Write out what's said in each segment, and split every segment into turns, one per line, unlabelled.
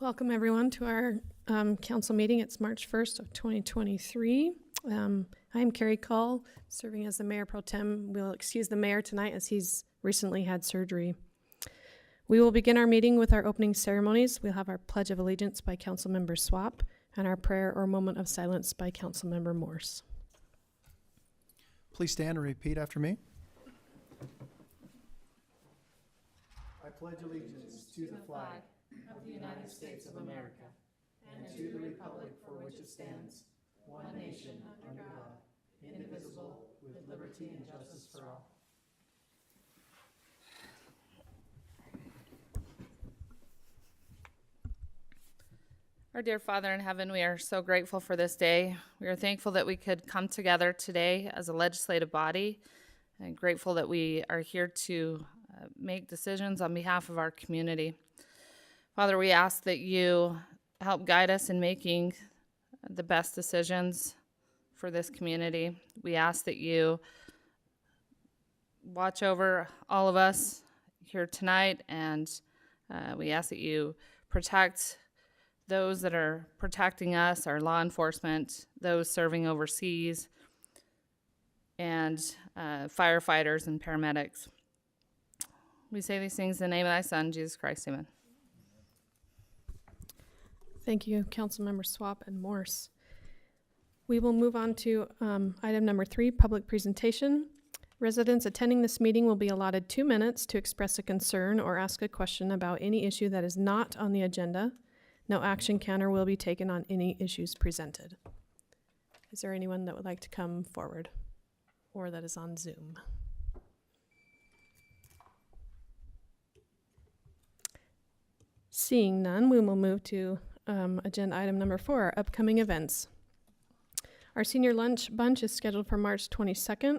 Welcome everyone to our council meeting. It's March 1st of 2023. I'm Carrie Call, serving as the Mayor Pro Tem. We'll excuse the Mayor tonight as he's recently had surgery. We will begin our meeting with our opening ceremonies. We'll have our Pledge of Allegiance by Councilmember Swap and our prayer or moment of silence by Councilmember Morse.
Please stand and repeat after me. I pledge allegiance to the flag of the United States of America and to the republic for which it stands, one nation under God, indivisible, with liberty and justice for all.
Our dear Father in heaven, we are so grateful for this day. We are thankful that we could come together today as a legislative body, and grateful that we are here to make decisions on behalf of our community. Father, we ask that you help guide us in making the best decisions for this community. We ask that you watch over all of us here tonight, and we ask that you protect those that are protecting us, our law enforcement, those serving overseas, and firefighters and paramedics. We say these things in the name of thy Son, Jesus Christ, amen.
Thank you, Councilmember Swap and Morse. We will move on to item number 3, public presentation. Residents attending this meeting will be allotted 2 minutes to express a concern or ask a question about any issue that is not on the agenda. No action can or will be taken on any issues presented. Is there anyone that would like to come forward or that is on Zoom? Seeing none, we will move to agenda item number 4, our upcoming events. Our senior lunch bunch is scheduled for March 22nd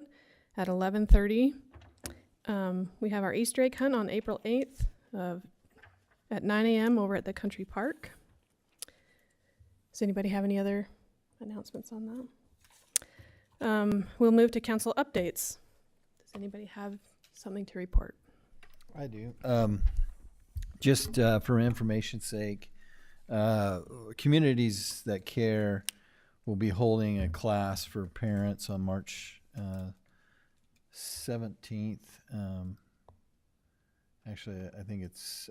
at 11:30. We have our Easter egg hunt on April 8th at 9 a.m. over at the Country Park. Does anybody have any other announcements on that? We'll move to council updates. Does anybody have something to report?
I do. Just for information's sake, Communities That Care will be holding a class for parents on March 17th. Actually, I think it's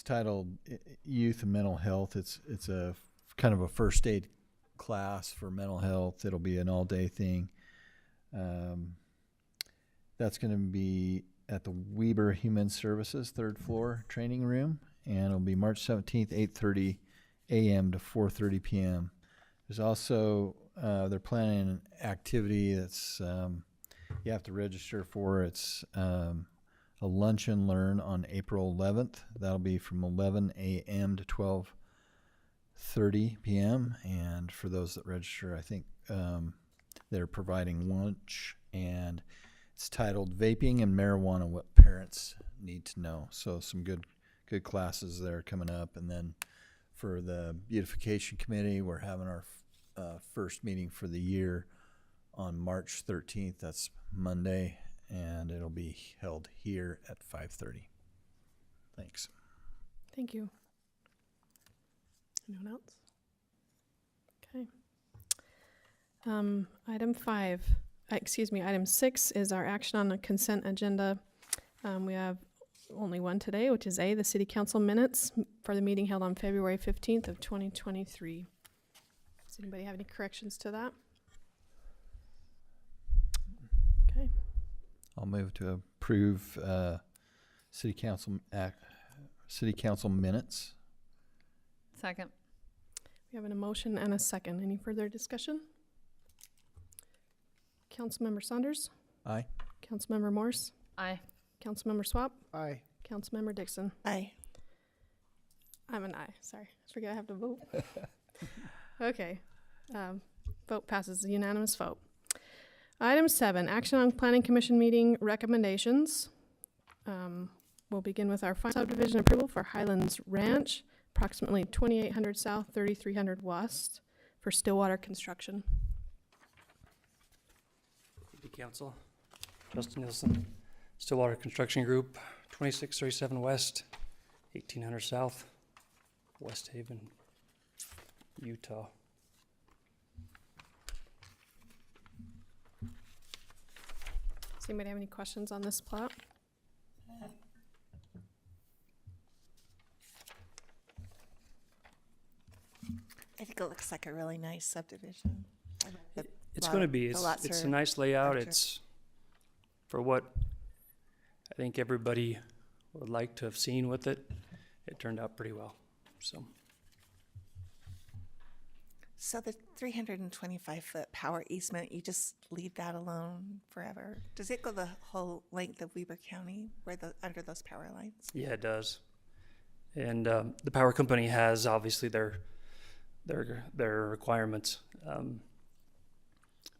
titled Youth and Mental Health. It's a kind of a first aid class for mental health. It'll be an all-day thing. That's going to be at the Weber Human Services 3rd floor training room, and it'll be March 17th, 8:30 a.m. to 4:30 p.m. There's also they're planning an activity that's you have to register for. It's a lunch and learn on April 11th. That'll be from 11 a.m. to 12:30 p.m. And for those that register, I think they're providing lunch, and it's titled Vaping and Marijuana, What Parents Need to Know. So some good classes there coming up. And then for the Beautification Committee, we're having our first meeting for the year on March 13th. That's Monday, and it'll be held here at 5:30. Thanks.
Thank you. Anyone else? Okay. Item 6 is our action on the consent agenda. We have only one today, which is A, the City Council minutes for the meeting held on February 15th of 2023. Does anybody have any corrections to that? Okay.
I'll move to approve City Council minutes.
Second.
We have a motion and a second. Any further discussion? Councilmember Saunders?
Aye.
Councilmember Morse?
Aye.
Councilmember Swap?
Aye.
Councilmember Dixon?
Aye.
I'm an aye. Sorry. I forget I have to vote. Okay. Vote passes. A unanimous vote. Item 7, action on Planning Commission meeting recommendations. We'll begin with our final subdivision approval for Highlands Ranch, approximately 2800 South, 3300 West, for Stillwater Construction.
City Council, Justin Nielsen, Stillwater Construction Group, 2637 West, 1800 South, West Haven, Utah.
Does anybody have any questions on this plot?
I think it looks like a really nice subdivision. I like the
It's
lot-
going to be.
the lots
It's a
are
nice layout.
larger.
It's for what I think everybody would like to have seen with it. It turned out pretty well.
So the 325-foot power easement, you just leave that alone forever? Does it go the whole length of Weber County where under those power lines?
Yeah, it does. And the power company has obviously their requirements,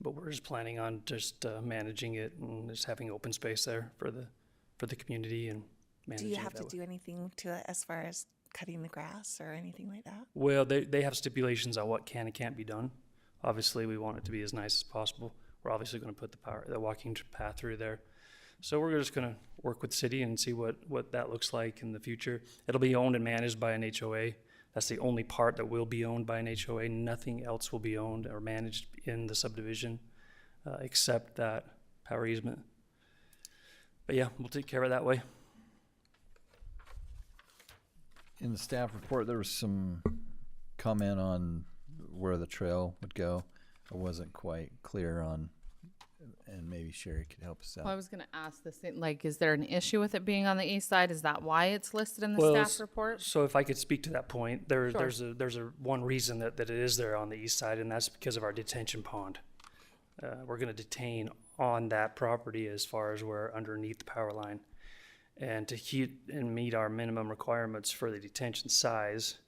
but we're just planning on just managing it and just having open space there for the community and
Do
managing
you
it
have
that
to
way.
do anything to it as far as cutting the grass or anything like that?
Well, they have stipulations on what can and can't be done. Obviously, we want it to be as nice as possible. We're obviously going to put the walking path through there. So we're just going to work with the city and see what that looks like in the future. It'll be owned and managed by an HOA. That's the only part that will be owned by an HOA. Nothing else will be owned or managed in the subdivision except that power easement. But yeah, we'll take care of it that way.
In the staff report, there was some comment on where the trail would go. I wasn't quite clear on, and maybe Sherry could help us
Well, I
out.
was gonna ask this thing, like, is there an issue with it being on the east side? Is that why it's listed in the
Well,
staff report?
So if I could speak to that point,
Sure.
there's a one reason that it is there on the east side, and that's because of our detention pond. We're going to detain on that property as far as we're underneath the power line. And to keep and meet our minimum requirements for the detention size,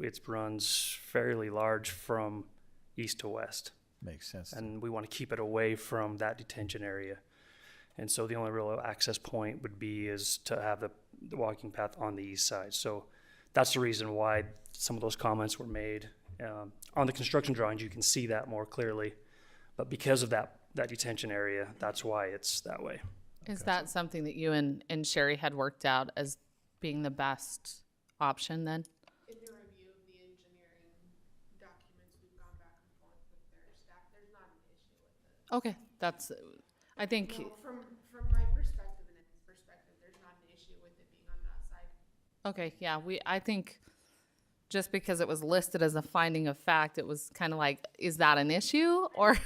it runs fairly large from east to west.
Makes sense.
And we want to keep it away from that detention area. And so the only real access point would be is to have the walking path on the east side. So that's the reason why some of those comments were made. On the construction drawings, you can see that more clearly. But because of that detention area, that's why it's that way.
Is that something that you and Sherry had worked out as being the best option then?
In the review of the engineering documents, we've gone back and forth with their staff. There's not an issue with it.
Okay, that's, I think,
No, from my perspective and his perspective, there's not an issue with it being on that side.
okay, yeah, I think just because it was listed as a finding of fact, it was kind of like, is that an issue? Or,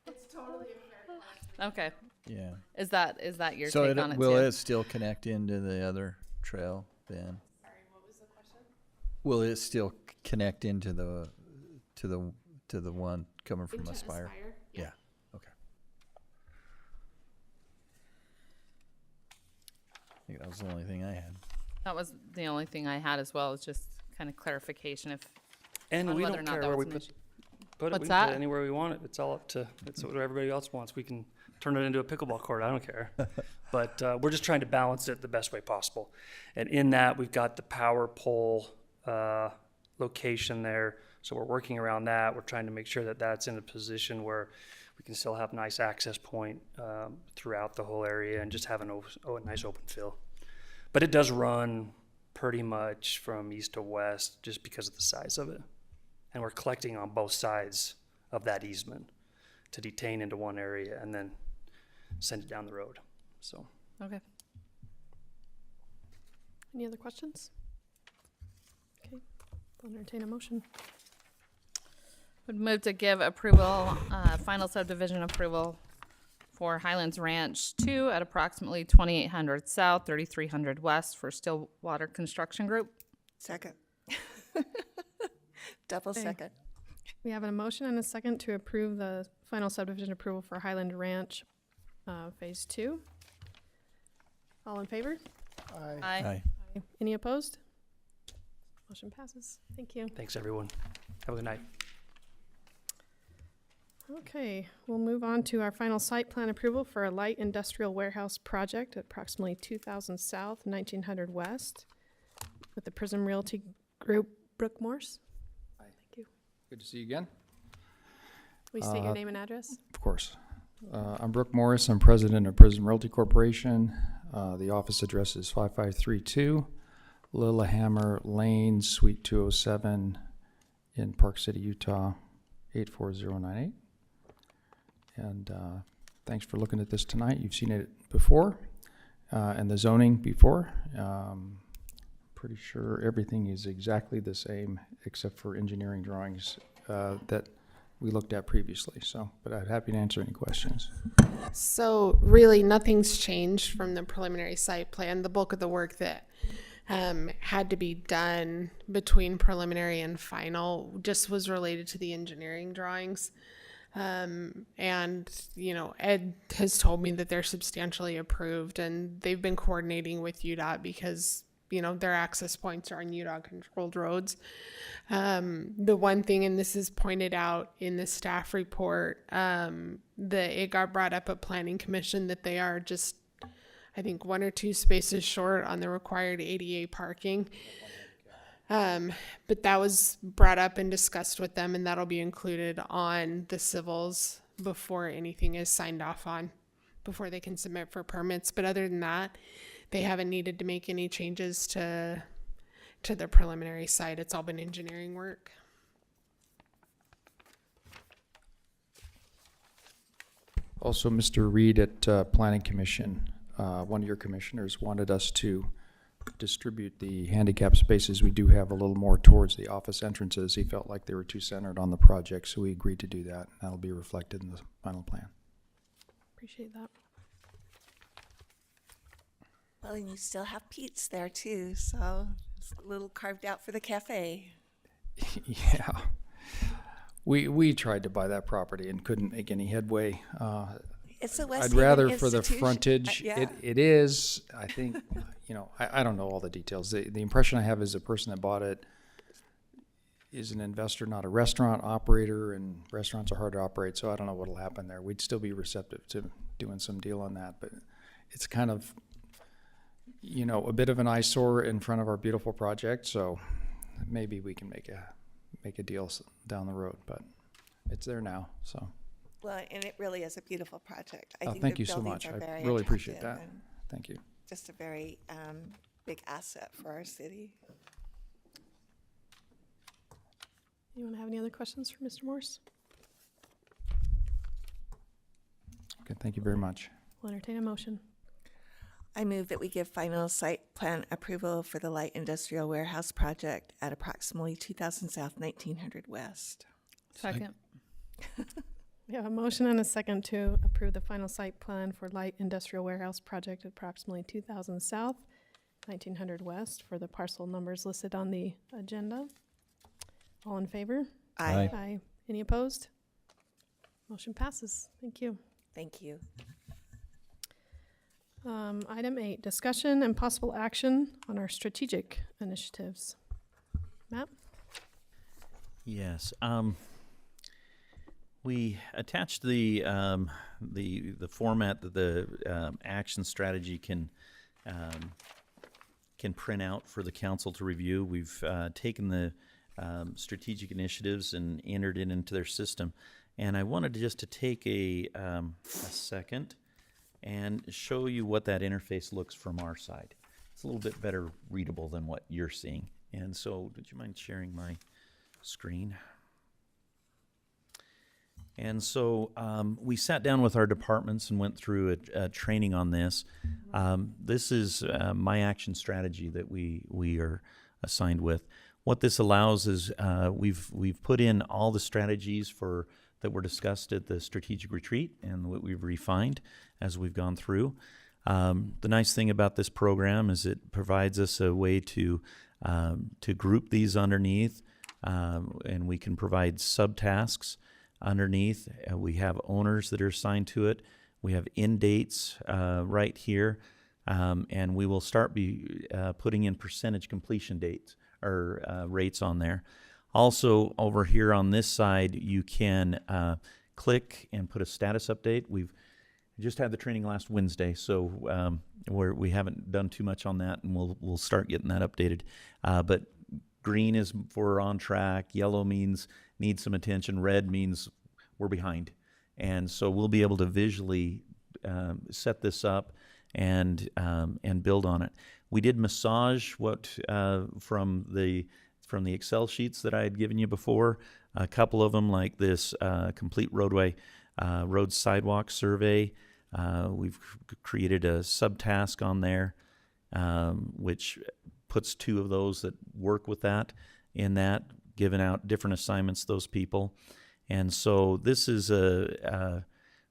It's totally a fair question.
okay,
Yeah.
is that your
So
take on it too?
will it still connect into the other trail then?
Sorry, what was the question?
Will it still connect into the one coming from
Into
Aspire? Yeah. Okay. I think that was the only thing I had.
That was the only thing I had as well, is just kind of clarification if,
And
on
we
whether
don't
or not
care
that
where
was
we
an
put
issue.
it.
What's
We can put
that?
it anywhere we want it. It's all up to, it's what everybody else wants. We can turn it into a pickleball court. I don't care. But we're just trying to balance it the best way possible. And in that, we've got the power pole location there. So we're working around that. We're trying to make sure that that's in a position where we can still have nice access point throughout the whole area and just have a nice open fill. But it does run pretty much from east to west just because of the size of it. And we're collecting on both sides of that easement to detain into one area and then send it down the road. So
Okay.
Any other questions? Okay, I'll entertain a motion.
Would move to give approval, final subdivision approval for Highlands Ranch 2 at approximately 2800 South, 3300 West for Stillwater Construction Group.
Second. Double
Okay.
second.
We have a motion and a second to approve the final subdivision approval for Highland Ranch, Phase 2. All in favor?
Aye.
Any opposed? Motion passes. Thank you.
thanks, everyone. Have a good night.
Okay, we'll move on to our final site plan approval for a light industrial warehouse project at approximately 2000 South, 1900 West with the Prism Realty Group, Brooke Morse.
Hi.
Thank you.
Good to see you again.
Will you state your name and address?
Of course. I'm Brooke Morris. I'm president of Prism Realty Corporation. The office address is 5532 Lillehammer Lane, Suite 207 in Park City, Utah, 84098. And thanks for looking at this tonight. You've seen it before and the zoning before. Pretty sure everything is exactly the same except for engineering drawings that we looked at previously. So, but I'm happy to answer any questions.
So really, nothing's changed from the preliminary site plan. The bulk of the work that had to be done between preliminary and final just was related to the engineering drawings. And, you know, Ed has told me that they're substantially approved, and they've been coordinating with UDOT because, you know, their access points are on UDOT controlled roads. The one thing, and this is pointed out in the staff report, it got brought up at Planning Commission that they are just, I think, 1 or 2 spaces short on the required ADA parking. But that was brought up and discussed with them, and that'll be included on the civils before anything is signed off on, before they can submit for permits. But other than that, they haven't needed to make any changes to the preliminary site. It's all been engineering work.
Also, Mr. Reed at Planning Commission, one of your commissioners wanted us to distribute the handicap spaces we do have a little more towards the office entrances. He felt like they were too centered on the project, so we agreed to do that. That'll be reflected in the final plan.
Appreciate that.
Well, and you still have Pete's there too, so it's a little carved out for the cafe.
Yeah. We tried to buy that property and couldn't make any headway.
It's a West
I'd
Haven
rather for the
institution.
frontage.
Yeah.
It is. I think, you know, I don't know all the details. The impression I have is the person that bought it is an investor, not a restaurant operator, and restaurants are hard to operate, so I don't know what'll happen there. We'd still be receptive to doing some deal on that, but it's kind of, you know, a bit of an eyesore in front of our beautiful project, so maybe we can make a deal down the road, but it's there now, so.
Well, and it really is a beautiful project. I
Oh,
think
thank
the
you so
buildings
much.
are
I
very
really appreciate
attractive
that.
and
Thank you.
just a very big asset for our city.
Anyone have any other questions for Mr. Morse?
Okay, thank you very much.
We'll entertain a motion.
I move that we give final site plan approval for the light industrial warehouse project at approximately 2000 South, 1900 West.
Second.
We have a motion and a second to approve the final site plan for light industrial warehouse project at approximately 2000 South, 1900 West for the parcel numbers listed on the agenda. All in favor?
Aye.
Aye. Any opposed? Motion passes. Thank you.
Thank you.
Item 8, discussion and possible action on our strategic initiatives. Matt?
Yes. We attached the format that the action strategy can print out for the council to review. We've taken the strategic initiatives and entered it into their system, and I wanted just to take a second and show you what that interface looks from our side. It's a little bit better readable than what you're seeing. And so, would you mind sharing my screen? And so we sat down with our departments and went through a training on this. This is my action strategy that we are assigned with. What this allows is we've put in all the strategies that were discussed at the strategic retreat and what we've refined as we've gone through. The nice thing about this program is it provides us a way to group these underneath, and we can provide subtasks underneath. We have owners that are assigned to it. We have end dates right here, and we will start putting in percentage completion dates or rates on there. Also, over here on this side, you can click and put a status update. We've just had the training last Wednesday, so we haven't done too much on that, and we'll start getting that updated. But green is for on track. Yellow means need some attention. Red means we're behind. And so we'll be able to visually set this up and build on it. We did massage what from the Excel sheets that I had given you before. A couple of them, like this complete road sidewalk survey. We've created a subtask on there, which puts 2 of those that work with that in that, giving out different assignments to those people. And so this is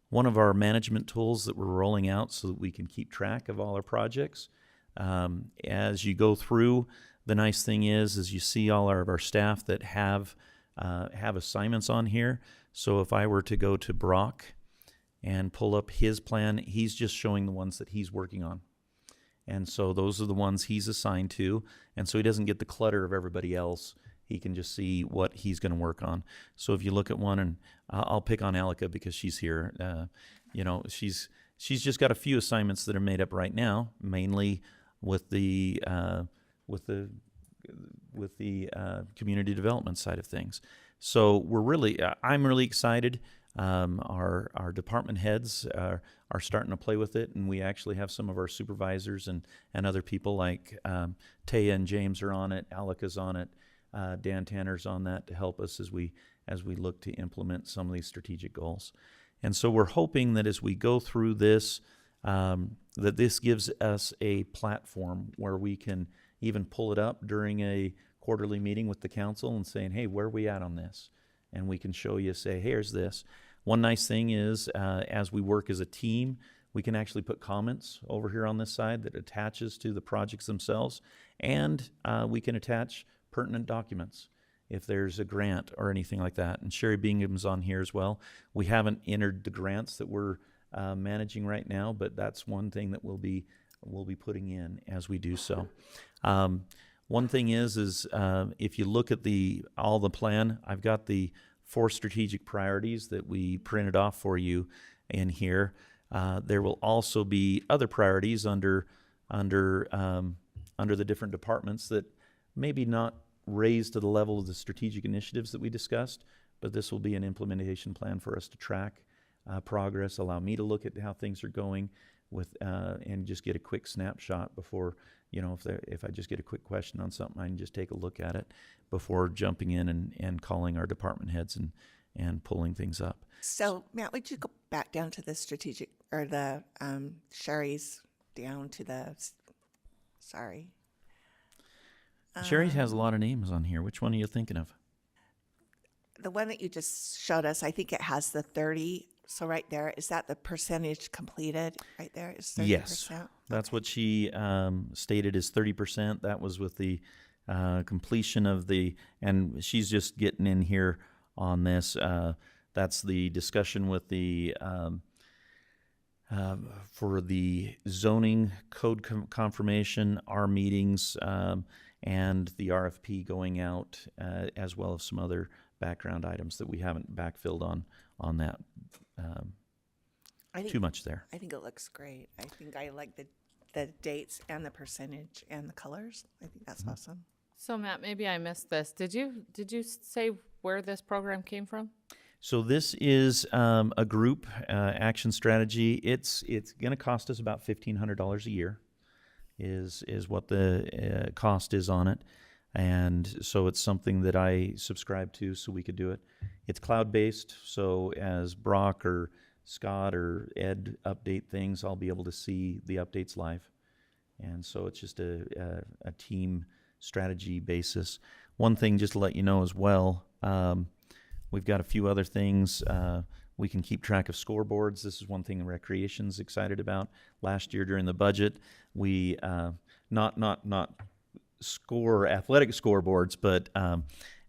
one of our management tools that we're rolling out so that we can keep track of all our projects. As you go through, the nice thing is you see all of our staff that have assignments on here. So if I were to go to Brock and pull up his plan, he's just showing the ones that he's working on. And so those are the ones he's assigned to. And so he doesn't get the clutter of everybody else. He can just see what he's going to work on. So if you look at one, and I'll pick on Alika because she's here. She's just got a few assignments that are made up right now, mainly with the community development side of things. So I'm really excited. Our department heads are starting to play with it, and we actually have some of our supervisors and other people like Taya and James are on it, Alika's on it, Dan Tanner's on that to help us as we look to implement some of these strategic goals. And so we're hoping that as we go through this, that this gives us a platform where we can even pull it up during a quarterly meeting with the council and saying, hey, where are we at on this? And we can show you, say, here's this. One nice thing is, as we work as a team, we can actually put comments over here on this side that attaches to the projects themselves, and we can attach pertinent documents if there's a grant or anything like that. And Sherry Bingham's on here as well. We haven't entered the grants that we're managing right now, but that's one thing that we'll be putting in as we do so. One thing is if you look at all the plan, I've got the 4 strategic priorities that we printed off for you in here. There will also be other priorities under the different departments that maybe not raised to the level of the strategic initiatives that we discussed, but this will be an implementation plan for us to track progress, allow me to look at how things are going and just get a quick snapshot before, if I just get a quick question on something, I can just take a look at it before jumping in and calling our department heads and pulling things up.
So, Matt, would you go back down to the strategic, or the Sherry's down to the, sorry.
Sherry has a lot of names on here. Which one are you thinking of?
The one that you just showed us, I think it has the 30. So right there, is that the percentage completed right there? Is 30%?
Yes. That's what she stated is 30%. That was with the completion of and she's just getting in here on this. That's the discussion with the for the zoning code confirmation, our meetings, and the RFP going out, as well as some other background items that we haven't backfilled on that too much there.
I think it looks great. I think I like the dates and the percentage and the colors. I think that's awesome.
So Matt, maybe I missed this. Did you say where this program came from?
So this is a group action strategy. It's going to cost us about $1,500 a year, is what the cost is on it, and so it's something that I subscribe to, so we could do it. It's cloud-based, so as Brock or Scott or Ed update things, I'll be able to see the updates live, and so it's just a team strategy basis. One thing just to let you know as well. We've got a few other things. We can keep track of scoreboards. This is one thing Recreation's excited about. Last year during the budget, we not score athletic scoreboards, but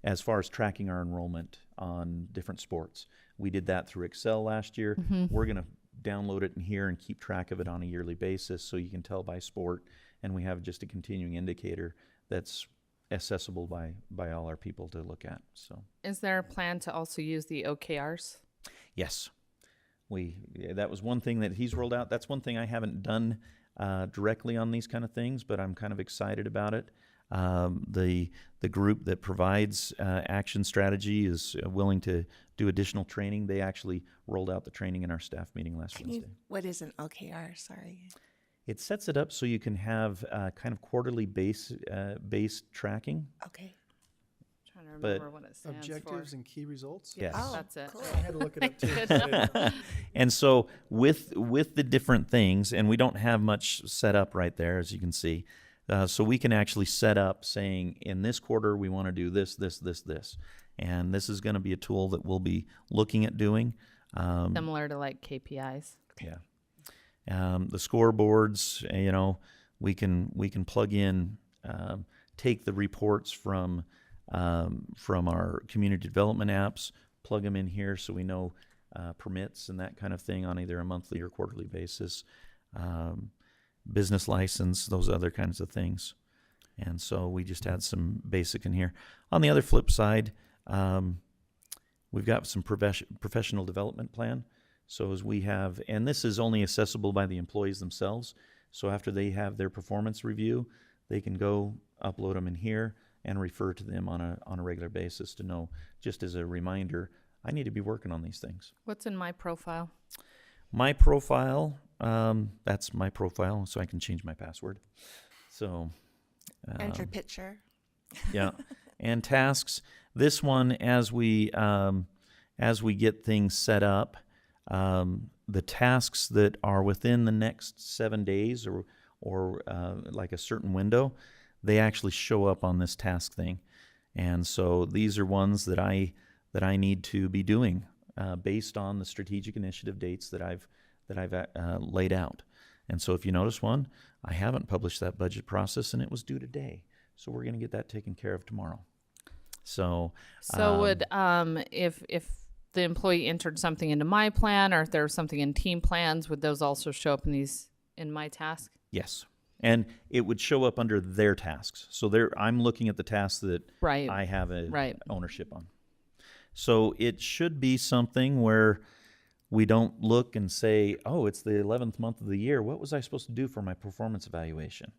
as far as tracking our enrollment on different sports, we did that through Excel last year. We're going to download it in here and keep track of it on a yearly basis, so you can tell by sport, and we have just a continuing indicator that's accessible by all our people to look at. So,
is there a plan to also use the OKRs?
Yes, that was one thing that he's rolled out. That's one thing I haven't done directly on these kind of things, but I'm kind of excited about it. The group that provides action strategy is willing to do additional training. They actually rolled out the training in our staff meeting last Wednesday.
What is an OKR? Sorry.
It sets it up so you can have kind of quarterly based tracking.
Okay.
Trying to
But-
remember what it stands
Objectives
for.
and key results?
Yes.
Oh,
That's it.
cool.
I had to look it up too.
Good.
so I didn't know.
And so with the different things, and we don't have much set up right there, as you can see. So we can actually set up saying, in this quarter, we want to do this, this, this, this. And this is going to be a tool that we'll be looking at doing.
Similar to like KPIs.
Yeah. The scoreboards, we can plug in, take the reports from our community development apps, plug them in here so we know permits and that kind of thing on either a monthly or quarterly basis, business license, those other kinds of things. And so we just had some basic in here. On the other flip side, we've got some professional development plan. So as we have, and this is only accessible by the employees themselves. So after they have their performance review, they can go upload them in here and refer to them on a regular basis to know, just as a reminder, I need to be working on these things.
What's in my profile?
My profile, that's my profile, so I can change my password. So,
And your picture.
yeah, and tasks. This one, as we get things set up, the tasks that are within the next 7 days or like a certain window, they actually show up on this task thing. And so these are ones that I need to be doing based on the strategic initiative dates that I've laid out. And so if you notice one, I haven't published that budget process, and it was due today. So we're going to get that taken care of tomorrow. So
Would if the employee entered something into my plan, or if there was something in team plans, would those also show up in my task?
yes, and it would show up under their tasks. So I'm looking at the tasks that
Right.
I have
Right.
ownership on. So it should be something where we don't look and say, oh, it's the 11th month of the year. What was I supposed to do for my performance evaluation?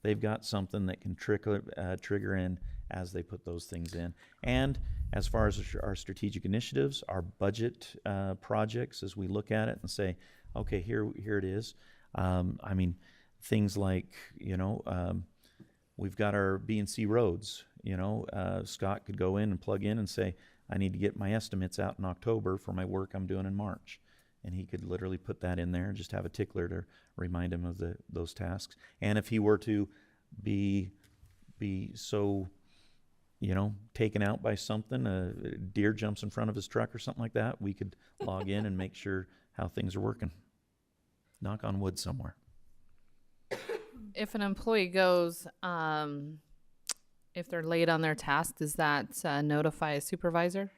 They've got something that can trigger in as they put those things in. And as far as our strategic initiatives, our budget projects, as we look at it and say, okay, here it is. I mean, things like, we've got our B&C roads. Scott could go in and plug in and say, I need to get my estimates out in October for my work I'm doing in March. And he could literally put that in there and just have a tickler to remind him of those tasks. And if he were to be so, taken out by something, a deer jumps in front of his truck or something like that, we could log in and make sure how things are working. Knock on wood somewhere.
If an employee goes, if they're late on their task, does that notify a supervisor?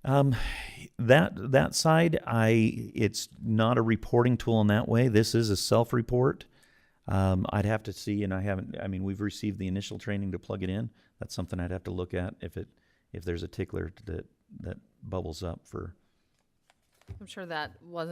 That side, it's not a reporting tool in that way. This is a self-report. I'd have to see, and we've received the initial training to plug it in. That's something I'd have to look at if there's a tickler that bubbles up for.
I'm sure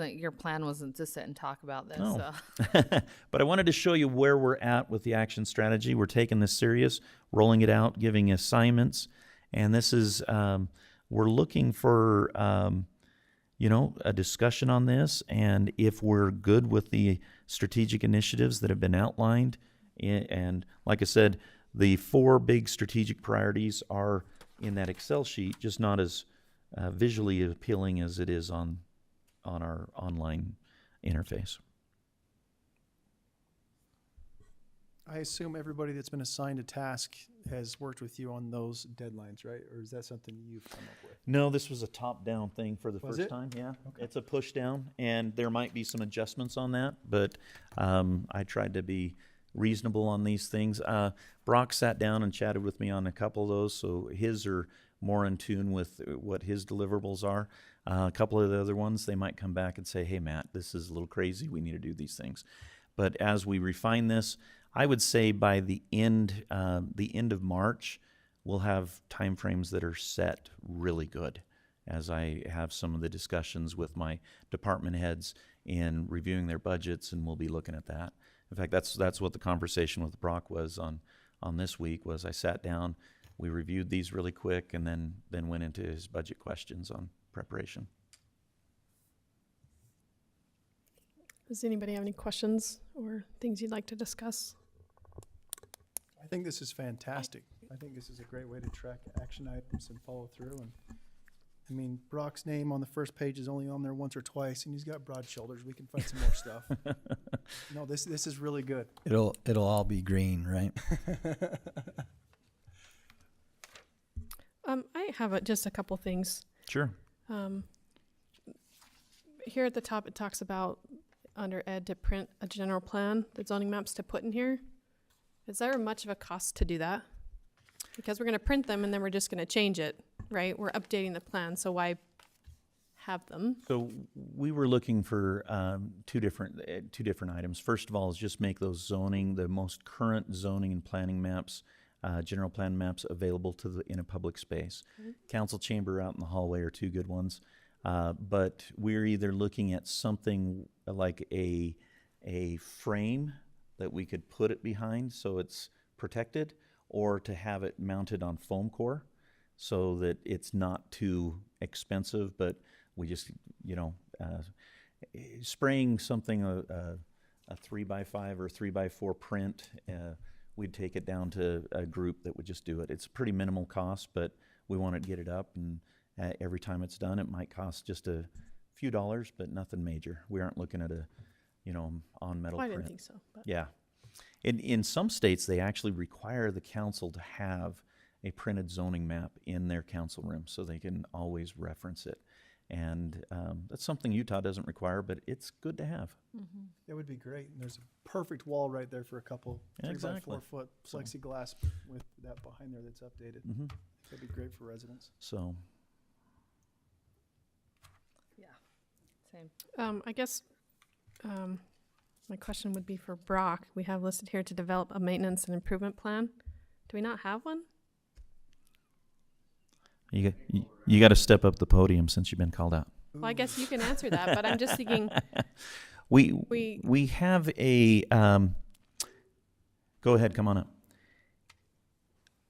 your plan wasn't to sit and talk about this.
No.
So.
But I wanted to show you where we're at with the action strategy. We're taking this serious, rolling it out, giving assignments, and this is we're looking for a discussion on this, and if we're good with the strategic initiatives that have been outlined, and like I said, the 4 big strategic priorities are in that Excel sheet, just not as visually appealing as it is on our online interface.
I assume everybody that's been assigned a task has worked with you on those deadlines, right? Or is that something you've come up with?
No, this was a top-down thing for the
Was
first
it?
time. Yeah, it's a push-down, and there might be some adjustments on that, but I tried to be reasonable on these things. Brock sat down and chatted with me on a couple of those, so his are more in tune with what his deliverables are. A couple of the other ones, they might come back and say, hey, Matt, this is a little crazy. We need to do these things. But as we refine this, I would say by the end of March, we'll have timeframes that are set really good as I have some of the discussions with my department heads in reviewing their budgets, and we'll be looking at that. In fact, that's what the conversation with Brock was on this week. Was I sat down, we reviewed these really quick, and then went into his budget questions on preparation.
Does anybody have any questions or things you'd like to discuss?
I think this is fantastic. I think this is a great way to track action items and follow through. And I mean, Brock's name on the first page is only on there once or twice, and he's got broad shoulders. We can find some more stuff. No, this is really good.
It'll all be green, right?
I have just a couple things.
Sure.
Here at the top, it talks about under ed to print a general plan, the zoning maps to put in here. Is there much of a cost to do that? Because we're going to print them and then we're just going to change it, right? We're updating the plan, so why have them?
So we were looking for two different items. First of all, is just make those the most current zoning and planning maps, general plan maps available in a public space. Council chamber out in the hallway are two good ones. But we're either looking at something like a frame that we could put it behind so it's protected, or to have it mounted on foam core so that it's not too expensive, but we just, spraying something, a 3x5 or 3x4 print, we'd take it down to a group that would just do it. It's pretty minimal cost, but we want to get it up, and every time it's done, it might cost just a few dollars, but nothing major. We aren't looking at on metal
Well, I
print.
didn't think so. But
Yeah. In some states, they actually require the council to have a printed zoning map in their council room so they can always reference it. And that's something Utah doesn't require, but it's good to have.
That would be great. And there's a perfect wall right there for a couple
Yeah,
3 by
exactly.
4 foot plexiglass with that behind there that's updated.
hmm
That'd be great for residents.
So,
Same.
I guess my question would be for Brock. We have listed here to develop a maintenance and improvement plan. Do we not have one?
you got to step up the podium since you've been called out.
Well, I guess you can answer that, but I'm just thinking
We have a, go ahead, come on up.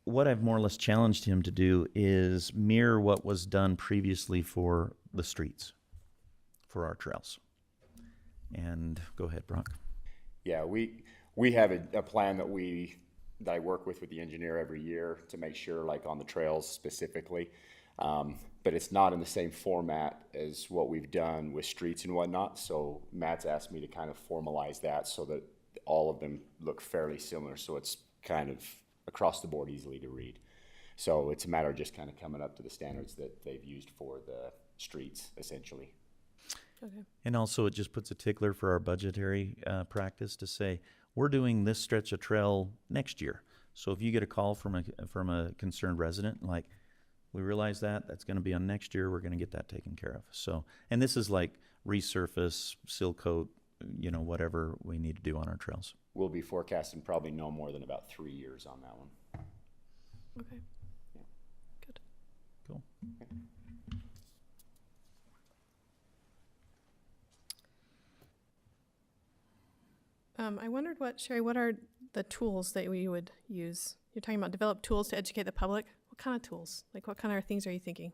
What I've more or less challenged him to do is mirror what was done previously for the streets, for our trails. And go ahead, Brock.
Yeah, we have a plan that I work with the engineer every year to make sure, like on the trails specifically, but it's not in the same format as what we've done with streets and whatnot. So Matt's asked me to kind of formalize that so that all of them look fairly similar. So it's kind of across the board easily to read. So it's a matter of just kind of coming up to the standards that they've used for the streets, essentially.
Okay.
And also, it just puts a tickler for our budgetary practice to say, we're doing this stretch of trail next year. So if you get a call from a concerned resident, like, we realize that's going to be on next year, we're going to get that taken care of. So, and this is like resurface, seal coat, whatever we need to do on our trails.
We'll be forecasting probably no more than about 3 years on that one.
Okay. Good.
Cool.
I wondered Sherry, what are the tools that we would use? You're talking about develop tools to educate the public. What kind of tools? Like, what kind of things are you thinking?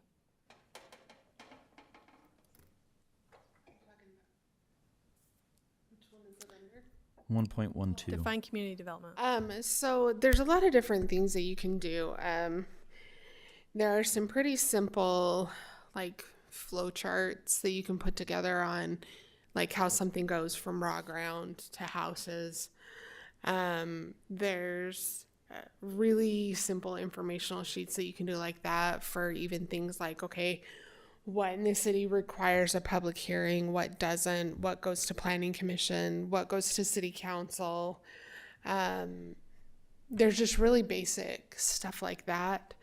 Which one is it under?
1.12.
Define community development.
So there's a lot of different things that you can do. There are some pretty simple, like, flow charts that you can put together on, like, how something goes from raw ground to houses. There's really simple informational sheets that you can do like that for even things like, okay, what in the city requires a public hearing, what doesn't, what goes to planning commission, what goes to city council. There's just really basic stuff like that.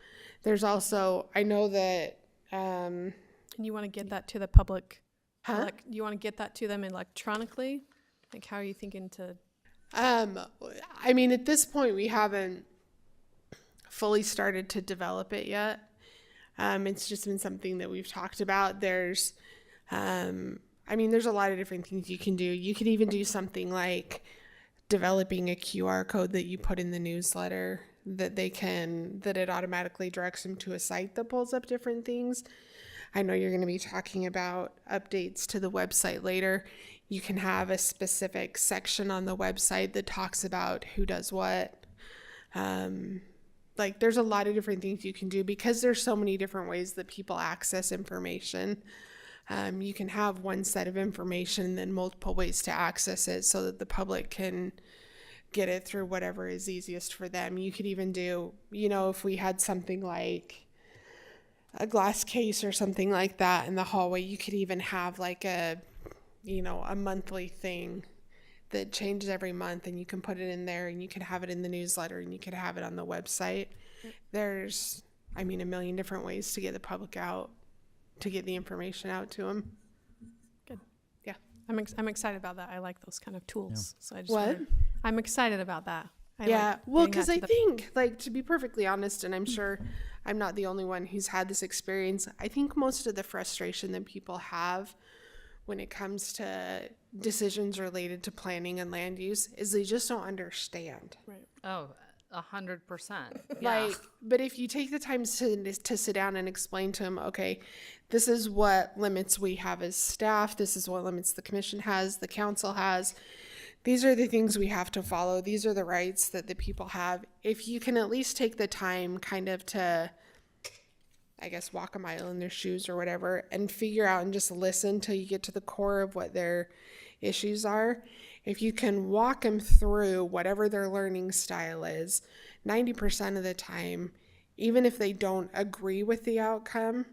There's also, I know that,
And you want to get that to the public?
Huh?
You want to get that to them electronically? Like, how are you thinking to?
I mean, at this point, we haven't fully started to develop it yet. It's just been something that we've talked about. There's a lot of different things you can do. You could even do something like developing a QR code that you put in the newsletter that it automatically directs them to a site that pulls up different things. I know you're going to be talking about updates to the website later. You can have a specific section on the website that talks about who does what. Like there's a lot of different things you can do because there's so many different ways that people access information. You can have one set of information and then multiple ways to access it so that the public can get it through whatever is easiest for them. You could even do, if we had something like a glass case or something like that in the hallway, you could even have like a monthly thing that changes every month, and you can put it in there, and you can have it in the newsletter, and you can have it on the website. There's, a million different ways to get the public out, to get the information out to them.
Good. Yeah. I'm excited about that. I like those kind of tools. So I just
What?
I'm excited about that.
Yeah, well, because I
think
think, like, to be perfectly honest, and I'm sure I'm not the only one who's had this experience, I think most of the frustration that people have when it comes to decisions related to planning and land use is they just don't understand.
Oh, 100%.
Like, but if you take the time to sit down and explain to them, okay, this is what limits we have as staff, this is what limits the commission has, the council has, these are the things we have to follow, these are the rights that the people have. If you can at least take the time kind of to, I guess, walk a mile in their shoes or whatever, and figure out and just listen till you get to the core of what their issues are. If you can walk them through whatever their learning style is, 90% of the time, even if they don't agree with the outcome,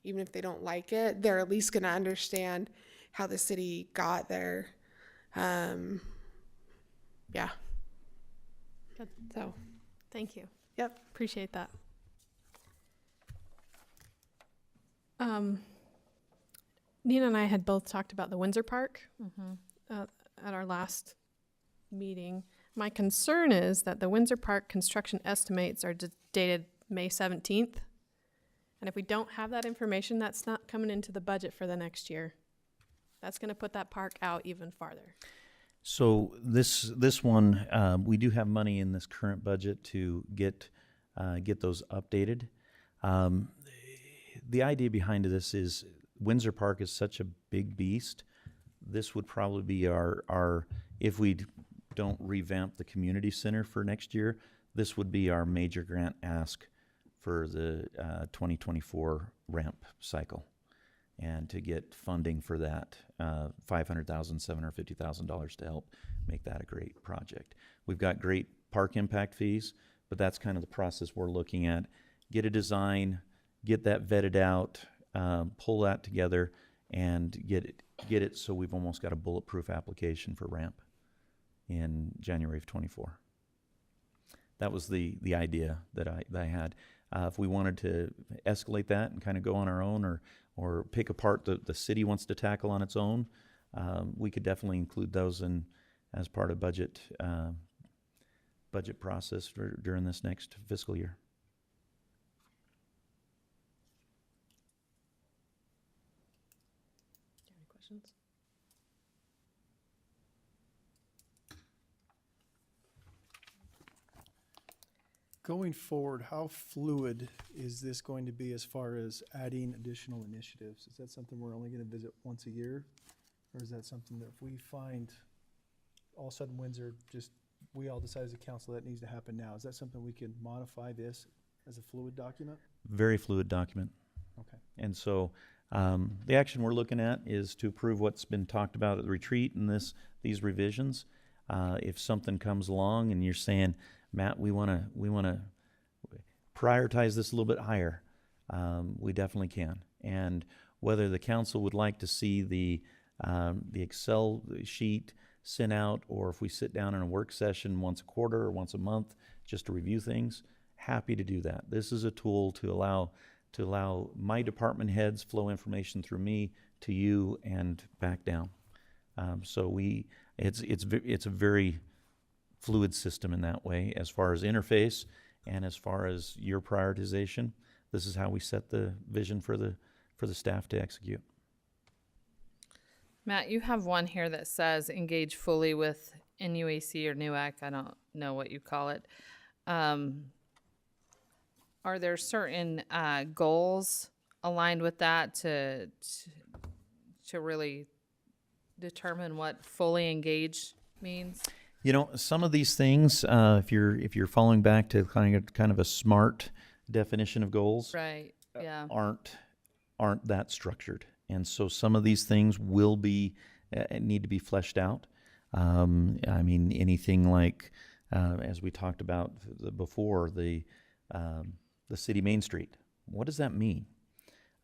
even if they don't like it, they're at least going to understand how the city got there. Yeah.
Good.
So,
Thank you.
yep.
Appreciate that. Nina and I had both talked about the Windsor Park at our last meeting. My concern is that the Windsor Park construction estimates are dated May 17th. And if we don't have that information, that's not coming into the budget for the next year. That's going to put that park out even farther.
So this one, we do have money in this current budget to get those updated. The idea behind this is Windsor Park is such a big beast. This would probably be our if we don't revamp the community center for next year, this would be our major grant ask for the 2024 ramp cycle, and to get funding for that, $500,000, $750,000 to help make that a great project. We've got great park impact fees, but that's kind of the process we're looking at. Get a design, get that vetted out, pull that together, and get it so we've almost got a bulletproof application for ramp in January of 24. That was the idea that I had. If we wanted to escalate that and kind of go on our own, or pick apart the city wants to tackle on its own, we could definitely include those in as part of budget process during this next fiscal year.
Any questions?
Going forward, how fluid is this going to be as far as adding additional initiatives? Is that something we're only going to visit once a year? Or is that something that if we find all of a sudden Windsor, we all decide as a council that needs to happen now? Is that something we can modify this as a fluid document?
Very fluid document.
Okay.
And so the action we're looking at is to approve what's been talked about at the retreat and these revisions. If something comes along and you're saying, Matt, we want to prioritize this a little bit higher, we definitely can. And whether the council would like to see the Excel sheet sent out, or if we sit down in a work session once a quarter or once a month just to review things, happy to do that. This is a tool to allow my department heads flow information through me to you and back down. So it's a very fluid system in that way, as far as interface and as far as your prioritization. This is how we set the vision for the staff to execute.
Matt, you have one here that says engage fully with NUAC or NUAC. I don't know what you call it. Are there certain goals aligned with that to really determine what fully engaged means?
You know, some of these things, if you're following back to kind of a SMART definition of goals,
Right, yeah.
aren't that structured, and so some of these things will be need to be fleshed out. I mean, anything like as we talked about before, the city Main Street. What does that mean?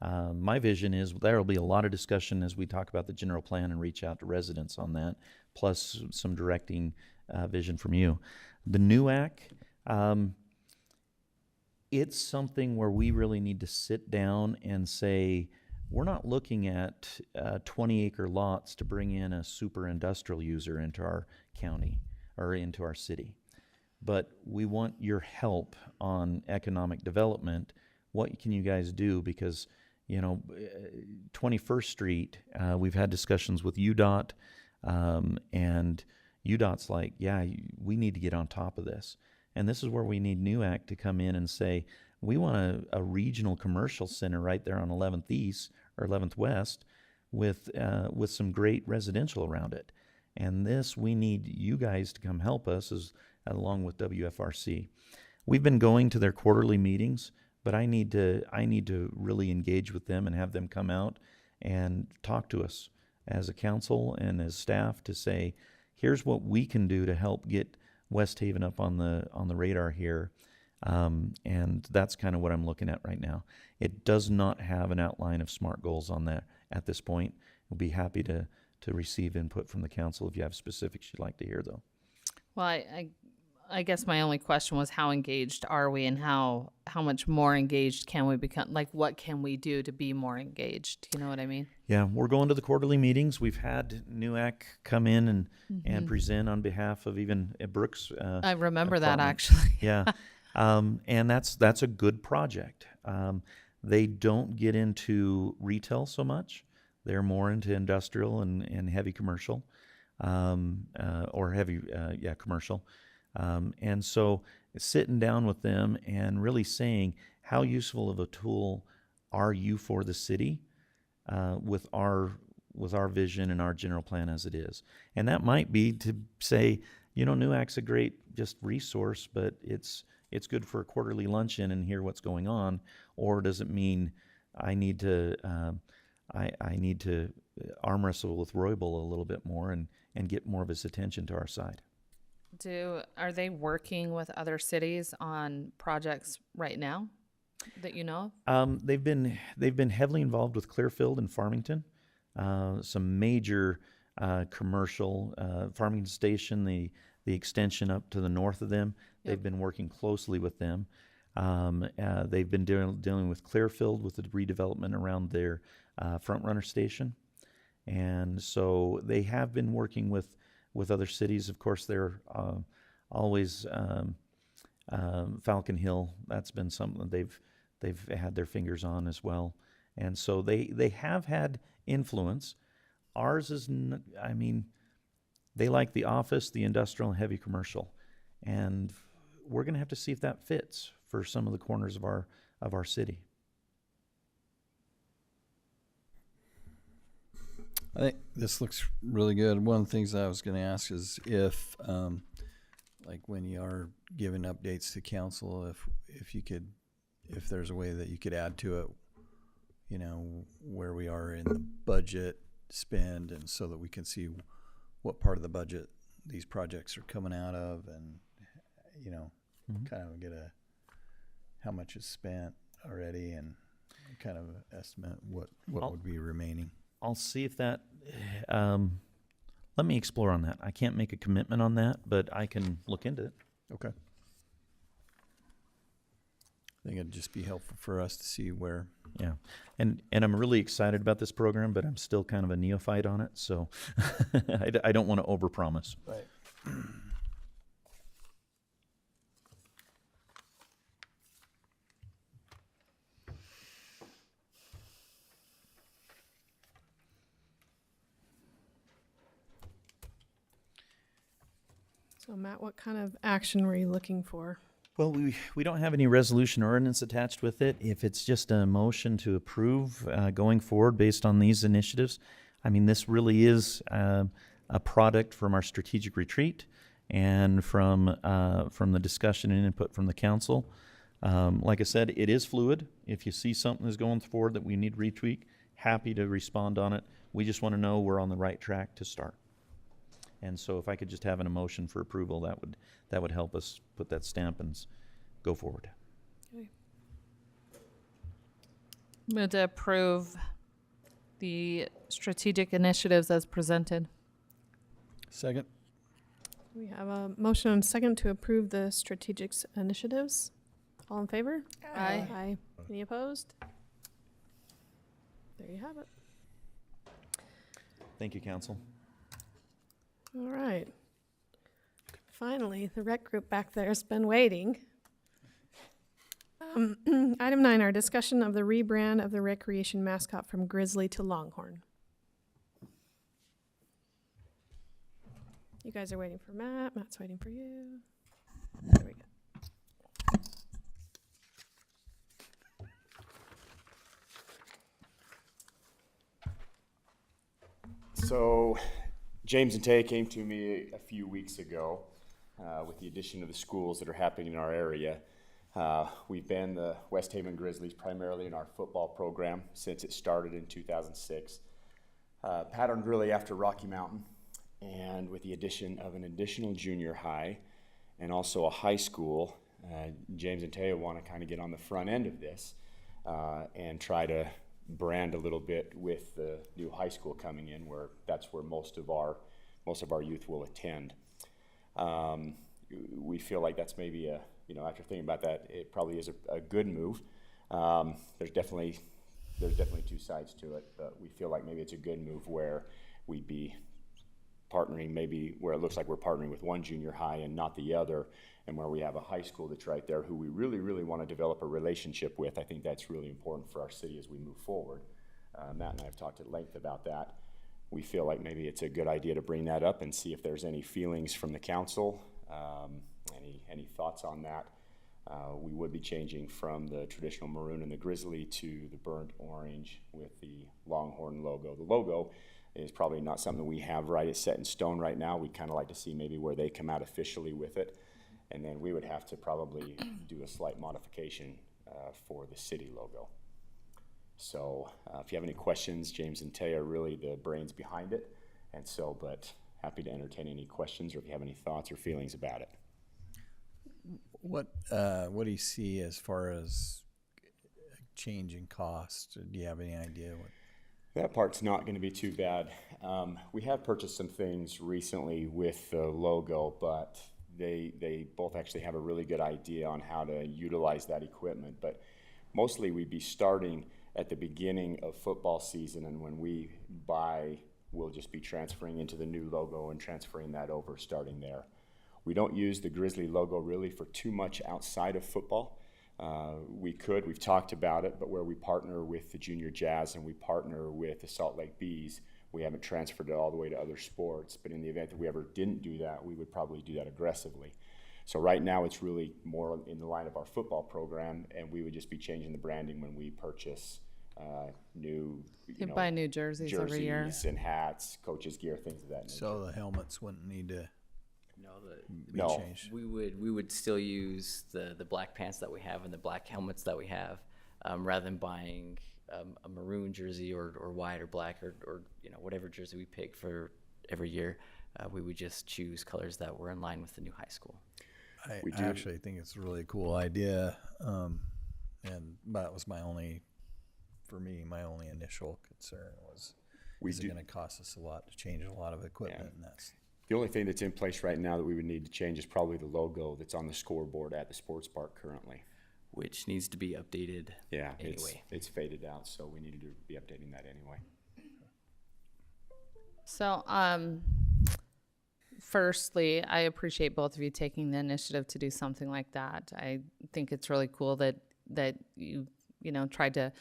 My vision is there will be a lot of discussion as we talk about the general plan and reach out to residents on that, plus some directing vision from you. The NUAC, it's something where we really need to sit down and say, we're not looking at 20-acre lots to bring in a super industrial user into our county or into our city. But we want your help on economic development. What can you guys do? Because, you know, 21st Street, we've had discussions with UDOT, and UDOT's like, yeah, we need to get on top of this. And this is where we need NUAC to come in and say, we want a regional commercial center right there on 11th East or 11th West with some great residential around it. And this, we need you guys to come help us along with WFRC. We've been going to their quarterly meetings, but I need to really engage with them and have them come out and talk to us as a council and as staff to say, here's what we can do to help get West Haven up on the radar here. And that's kind of what I'm looking at right now. It does not have an outline of SMART goals on that at this point. We'll be happy to receive input from the council if you have specifics you'd like to hear, though.
Well, I guess my only question was how engaged are we, and how much more engaged can we become? Like, what can we do to be more engaged? You know what I mean?
Yeah, we're going to the quarterly meetings. We've had NUAC come in and present on behalf of even Brooks.
I remember that
apartment.
actually.
Yeah, and that's a good project. They don't get into retail so much. They're more into industrial and heavy commercial, or heavy, commercial. And so sitting down with them and really saying, how useful of a tool are you for the city with our vision and our general plan as it is? And that might be to say, you know, NUAC's a great just resource, but it's good for a quarterly luncheon and hear what's going on. Or does it mean I need to I need to arm wrestle with Roybal a little bit more and get more of his attention to our side?
Are they working with other cities on projects right now that you know of?
They've been heavily involved with Clearfield and Farmington, some major commercial Farmington Station, the extension up to the north of them.
Yep.
They've been working closely with them. They've been dealing with Clearfield with the redevelopment around their Front Runner Station, and so they have been working with other cities. Of course, they're always Falcon Hill. That's been something they've had their fingers on as well, and so they have had influence. Ours is, I mean, they like the office, the industrial, and heavy commercial, and we're going to have to see if that fits for some of the corners of our city.
I think this looks really good. One of the things I was going to ask is if, like when you are giving updates to council, if there's a way that you could add to it, you know, where we are in the budget spend, and so that we can see what part of the budget these projects are coming out of, and, you know, kind of get how much is spent already, and kind of estimate what would be remaining.
I'll see if that, let me explore on that. I can't make a commitment on that, but I can look into it.
Okay. I think it'd just be helpful for us to see where.
Yeah. And I'm really excited about this program, but I'm still kind of a neophyte on it. So I don't want to overpromise.
Right.
So Matt, what kind of action were you looking for?
Well, we don't have any resolution or ordinance attached with it. If it's just a motion to approve going forward based on these initiatives, I mean, this really is a product from our strategic retreat and from the discussion and input from the council. Like I said, it is fluid. If you see something is going forward that we need to retweak, happy to respond on it. We just want to know we're on the right track to start. And so if I could just have an emotion for approval, that would help us put that stamp and go forward.
Move to approve the strategic initiatives as presented.
Second?
We have a motion and a second to approve the strategic initiatives. All in favor?
Aye.
Aye. Any opposed? There you have it.
Thank you, council.
All right. Finally, the rec group back there has been waiting. Item 9, our discussion of the rebrand of the recreation mascot from Grizzly to Longhorn. You guys are waiting for Matt. Matt's waiting for you. There we go.
So James and Tay came to me a few weeks ago with the addition of the schools that are happening in our area. We've been the West Haven Grizzlies primarily in our football program since it started in 2006. Patterned really after Rocky Mountain, and with the addition of an additional junior high and also a high school, James and Taya want to kind of get on the front end of this and try to brand a little bit with the new high school coming in, where that's where most of our youth will attend. We feel like that's maybe after thinking about that, it probably is a good move. There's definitely two sides to it, but we feel like maybe it's a good move where we'd be partnering, maybe where it looks like we're partnering with one junior high and not the other, and where we have a high school that's right there who we really, really want to develop a relationship with. I think that's really important for our city as we move forward. Matt and I have talked at length about that. We feel like maybe it's a good idea to bring that up and see if there's any feelings from the council, any thoughts on that. We would be changing from the traditional maroon and the grizzly to the burnt orange with the Longhorn logo. The logo is probably not something we have right, it's set in stone right now. We'd kind of like to see maybe where they come out officially with it. And then we would have to probably do a slight modification for the city logo. So if you have any questions, James and Tay are really the brains behind it. And so, but happy to entertain any questions or if you have any thoughts or feelings about it.
What do you see as far as change in cost? Do you have any idea what?
That part's not going to be too bad. We have purchased some things recently with the logo, but they both actually have a really good idea on how to utilize that equipment. But mostly we'd be starting at the beginning of football season, and when we buy, we'll just be transferring into the new logo and transferring that over starting there. We don't use the Grizzly logo really for too much outside of football. We've talked about it, but where we partner with the Junior Jazz and we partner with the Salt Lake Bees, we haven't transferred it all the way to other sports. But in the event that we ever didn't do that, we would probably do that aggressively. So right now it's really more in the line of our football program, and we would just be changing the branding when we purchase new,
Buy new jerseys every year.
and hats, coaches' gear, things of that nature.
So the helmets wouldn't need to be
No.
changed?
We would still use the black pants that we have and the black helmets that we have, rather than buying a maroon jersey or white or black or whatever jersey we pick for every year. We would just choose colors that were in line with the new high school.
I
We do.
actually think it's a really cool idea, and that was my only initial concern was, is it going to cost us a lot to change a lot of equipment?
Yeah.
And that's
The only thing that's in place right now that we would need to change is probably the logo that's on the scoreboard at the sports park currently.
Which needs to be updated.
Yeah,
Anyway.
it's faded out, so we needed to be updating that anyway.
So, firstly, I appreciate both of you taking the initiative to do something like that. I think it's really cool that you tried to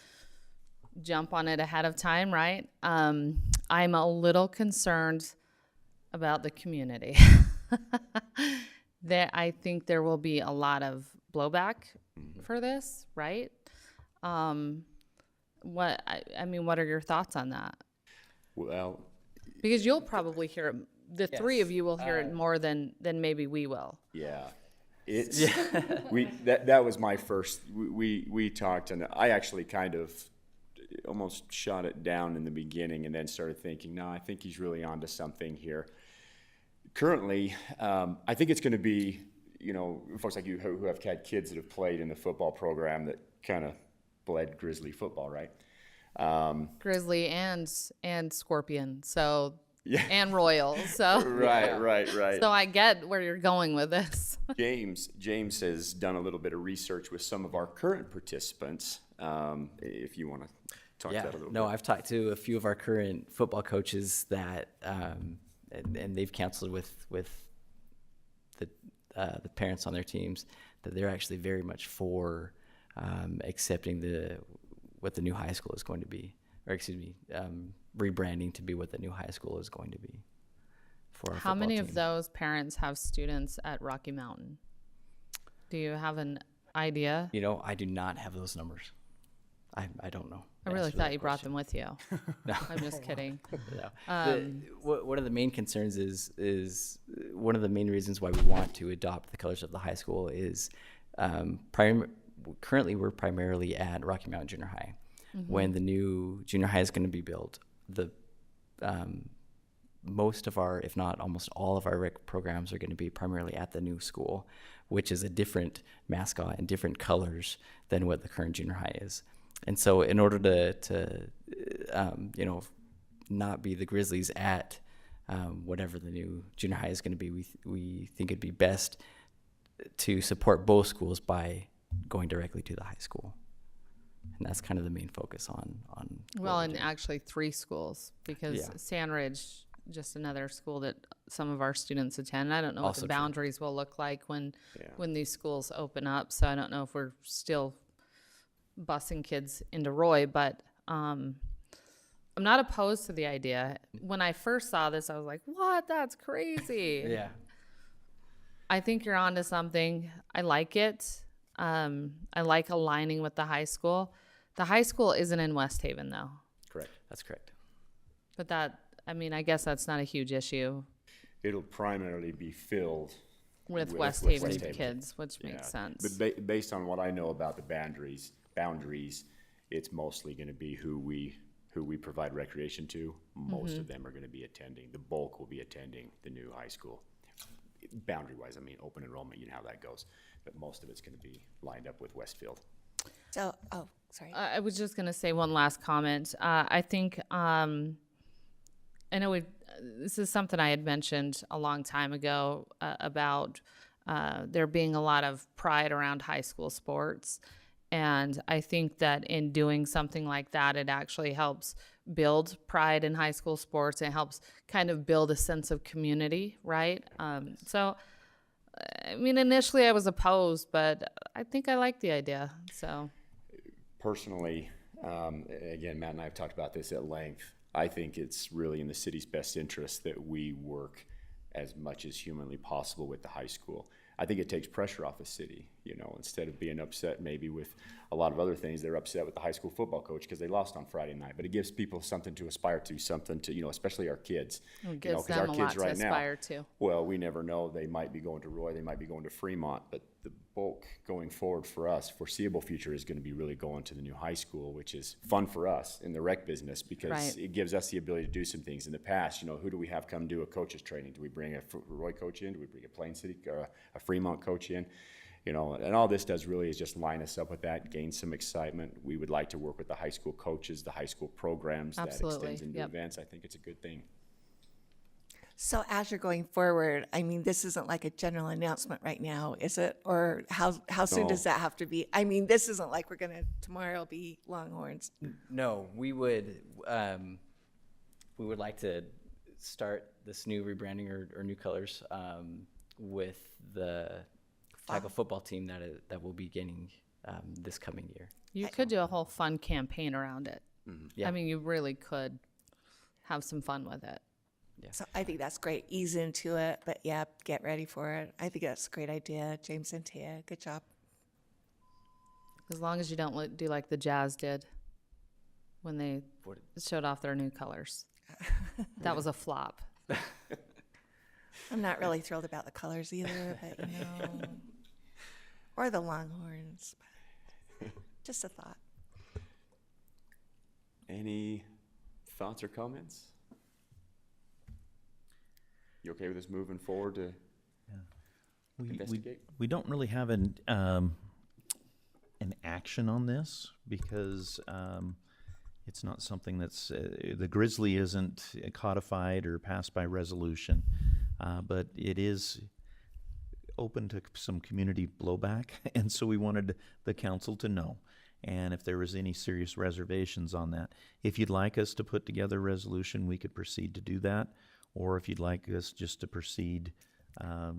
jump on it ahead of time, right? I'm a little concerned about the community. That I think there will be a lot of blowback for this, right? What are your thoughts on that?
Well,
Because you'll probably hear it, the three of
Yes.
you will hear it more than maybe we will.
yeah, it's, that was my first, we talked, and I actually kind of almost shot it down in the beginning and then started thinking, no, I think he's really onto something here. Currently, I think it's gonna be, you know, folks like you who have had kids that have played in the football program that kind of bled Grizzly football, right?
Grizzly and Scorpion, so
Yeah.
and Royal, so
Right.
so I get where you're going with this.
James has done a little bit of research with some of our current participants. If you want to talk to that a little
No,
bit.
I've talked to a few of our current football coaches that, and they've counseled with the parents on their teams that they're actually very much for accepting what the new high school is going to be, or excuse me, rebranding to be what the new high school is going to be for our
How many
football
of
team.
those parents have students at Rocky Mountain? Do you have an idea?
You know, I do not have those numbers. I don't know.
I
the
really
answer to
thought
that
you brought
question.
them with you.
No.
I'm just kidding.
No. One of the main concerns is one of the main reasons why we want to adopt the colors of the high school is currently we're primarily at Rocky Mountain Junior High. When the new junior high is going to be built, the most of our, if not almost all of our rec programs are going to be primarily at the new school, which is a different mascot and different colors than what the current junior high is. And so in order to you know, not be the Grizzlies at whatever the new junior high is going to be, we think it'd be best to support both schools by going directly to the high school. And that's kind of the main focus on what
Well,
we're
and
doing.
actually 3 schools, because
Yeah.
Sandridge, just another school that some of our students attend. I don't know what
Also
the
true.
boundaries will look like when
Yeah.
these schools open up. So I don't know if we're still busing kids into Roy, but I'm not opposed to the idea. When I first saw this, I was like, "What? That's crazy."
Yeah.
I think you're onto something. I like it. I like aligning with the high school. The high school isn't in West Haven though,
Correct.
That's correct.
but I mean, I guess that's not a huge issue
It'll primarily be filled
with
with
West
West
Haven
Haven.
kids, which
Yeah.
makes sense.
But based on what I know about the boundaries, it's mostly going to be who we provide recreation to. Most of them are going to be attending. The bulk will be attending the new high school. Boundary-wise, I mean, open enrollment, you know how that goes. But most of it's going to be lined up with Westfield.
So, oh, sorry.
I was just going to say one last comment. I think, I know this is something I had mentioned a long time ago about there being a lot of pride around high school sports. And I think that in doing something like that, it actually helps build pride in high school sports. It helps kind of build a sense of community, right? So, I mean, initially I was opposed, but I think I like the idea, so.
Personally, again, Matt and I have talked about this at length. I think it's really in the city's best interest that we work as much as humanly possible with the high school. I think it takes pressure off the city, you know, instead of being upset maybe with a lot of other things, they're upset with the high school football coach because they lost on Friday night. But it gives people something to aspire to, something to, you know, especially our kids.
It
You know,
gives
'cause our
them a
kids
lot to
right now,
aspire to.
well, we never know. They might be going to Roy, they might be going to Fremont, but the bulk going forward for us, foreseeable future is going to be really going to the new high school, which is fun for us in the rec business because
Right.
it gives us the ability to do some things. In the past, you know, who do we have come do a coach's training? Do we bring a Roy coach in? Do we bring a Plain City or a Fremont coach in? You know, and all this does really is just line us up with that, gain some excitement. We would like to work with the high school coaches, the high school programs.
Absolutely,
That extends into
yep.
events. I think it's a good thing.
So as you're going forward, I mean, this isn't like a general announcement right now, is it? Or how soon does
No.
that have to be? I mean, this isn't like we're gonna tomorrow be Longhorns.
No, we would like to start this new rebranding or new colors with the type of football team that will be getting this coming year.
You could do a whole fun campaign around it.
Yeah.
I mean, you really could have some fun with it.
So I think that's great. Ease into it, but yeah, get ready for it. I think that's a great idea, James and Tia. Good job.
As long as you don't do like the Jazz did when they
What-
showed off their new colors. That was a flop.
I'm not really thrilled about the colors either, but you know, or the Longhorns. Just a thought.
Any thoughts or comments? You okay with us moving forward to investigate?
We don't really have an action on this because it's not something that's, the Grizzly isn't codified or passed by resolution, but it is open to some community blowback, and so we wanted the council to know. And if there was any serious reservations on that, if you'd like us to put together a resolution, we could proceed to do that. Or if you'd like us just to proceed
I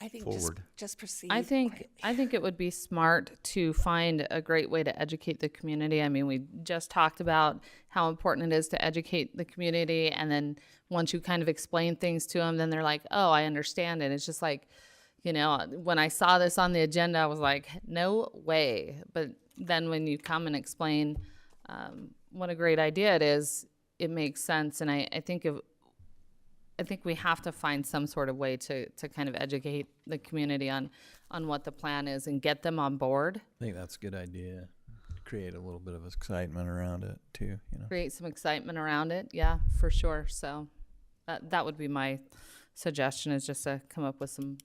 think
forward.
just proceed.
I think it would be smart to find a great way to educate the community. I mean, we just talked about how important it is to educate the community, and then once you kind of explain things to them, then they're like, "Oh, I understand it." It's just like, you know, when I saw this on the agenda, I was like, "No way!" But then when you come and explain what a great idea it is, it makes sense, and I think we have to find some sort of way to kind of educate the community on what the plan is and get them on board.
I think that's a good idea. Create a little bit of excitement around it too, you know.
Create some excitement around it. Yeah, for sure. So that would be my suggestion, is just to come up with some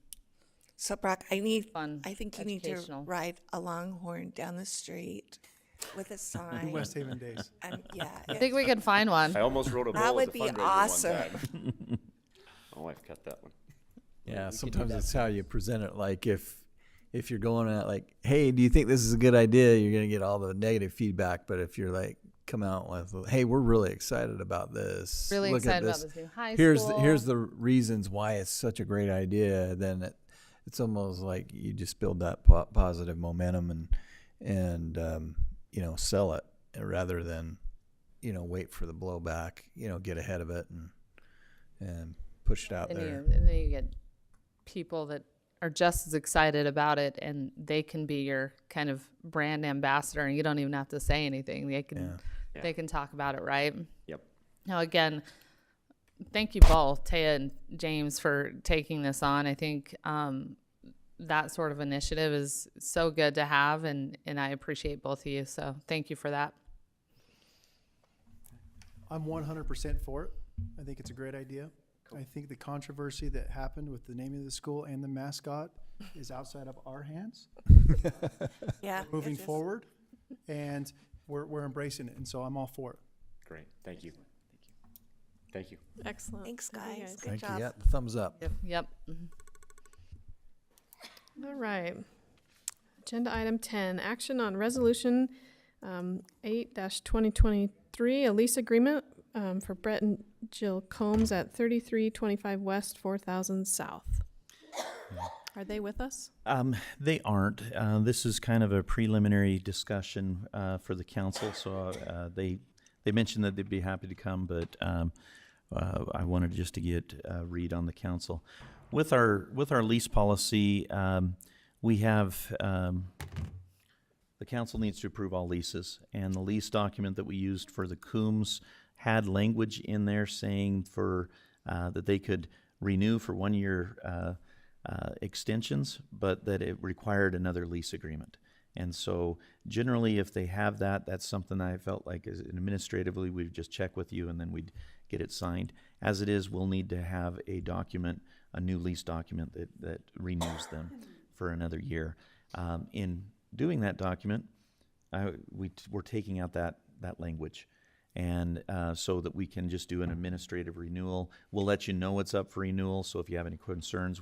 So Brock, I think you need to
educational.
ride a Longhorn down the street with a sign.
West Haven days.
And yeah,
I think we could find one.
I almost wrote a
That
bill as
would
a
be
fundraiser
awesome.
one time. My wife cut that one.
Yeah, sometimes it's how you present it. Like if you're going at like, hey, do you think this is a good idea? You're gonna get all the negative feedback. But if you're like, come out with, hey, we're really excited about this.
Really
Look at
excited about this new high
Here's
school.
here's the reasons why it's such a great idea. Then it's almost like you just build that positive momentum and you know, sell it rather than, you know, wait for the blowback. You know, get ahead of it and push it out there.
And then you get people that are just as excited about it, and they can be your kind of brand ambassador, and you don't even have to say anything. They can talk about it, right?
Yep.
Now, again, thank you both, Taya and James, for taking this on. I think that sort of initiative is so good to have, and I appreciate both of you. So thank you for that.
I'm 100% for it. I think it's a great idea. I think the controversy that happened with the name of the school and the mascot is outside of our hands.
Yeah.
Moving
it's just-
forward, and we're embracing it, and so I'm all for it.
Great. Thank you. Thank you.
Excellent.
Thanks,
Thank you
guys. Good
Thank
job.
you. Yeah, thumbs up.
Yep. Mhm.
All right. Agenda item 10, action on resolution 8-2023, a lease agreement for Brett and Jill Combs at 3325 West, 4000 South. Are they with us?
They aren't. This is kind of a preliminary discussion for the council, so they mentioned that they'd be happy to come, but I wanted just to get a read on the council. With our lease policy, we have the council needs to approve all leases, and the lease document that we used for the Coombs had language in there saying for that they could renew for 1 year extensions, but that it required another lease agreement. And so generally, if they have that, that's something I felt like administratively, we'd just check with you and then we'd get it signed. As it is, we'll need to have a document, a new lease document that renews them for another year. In doing that document, we're taking out that language. And so that we can just do an administrative renewal. We'll let you know what's up for renewal, so if you have any concerns,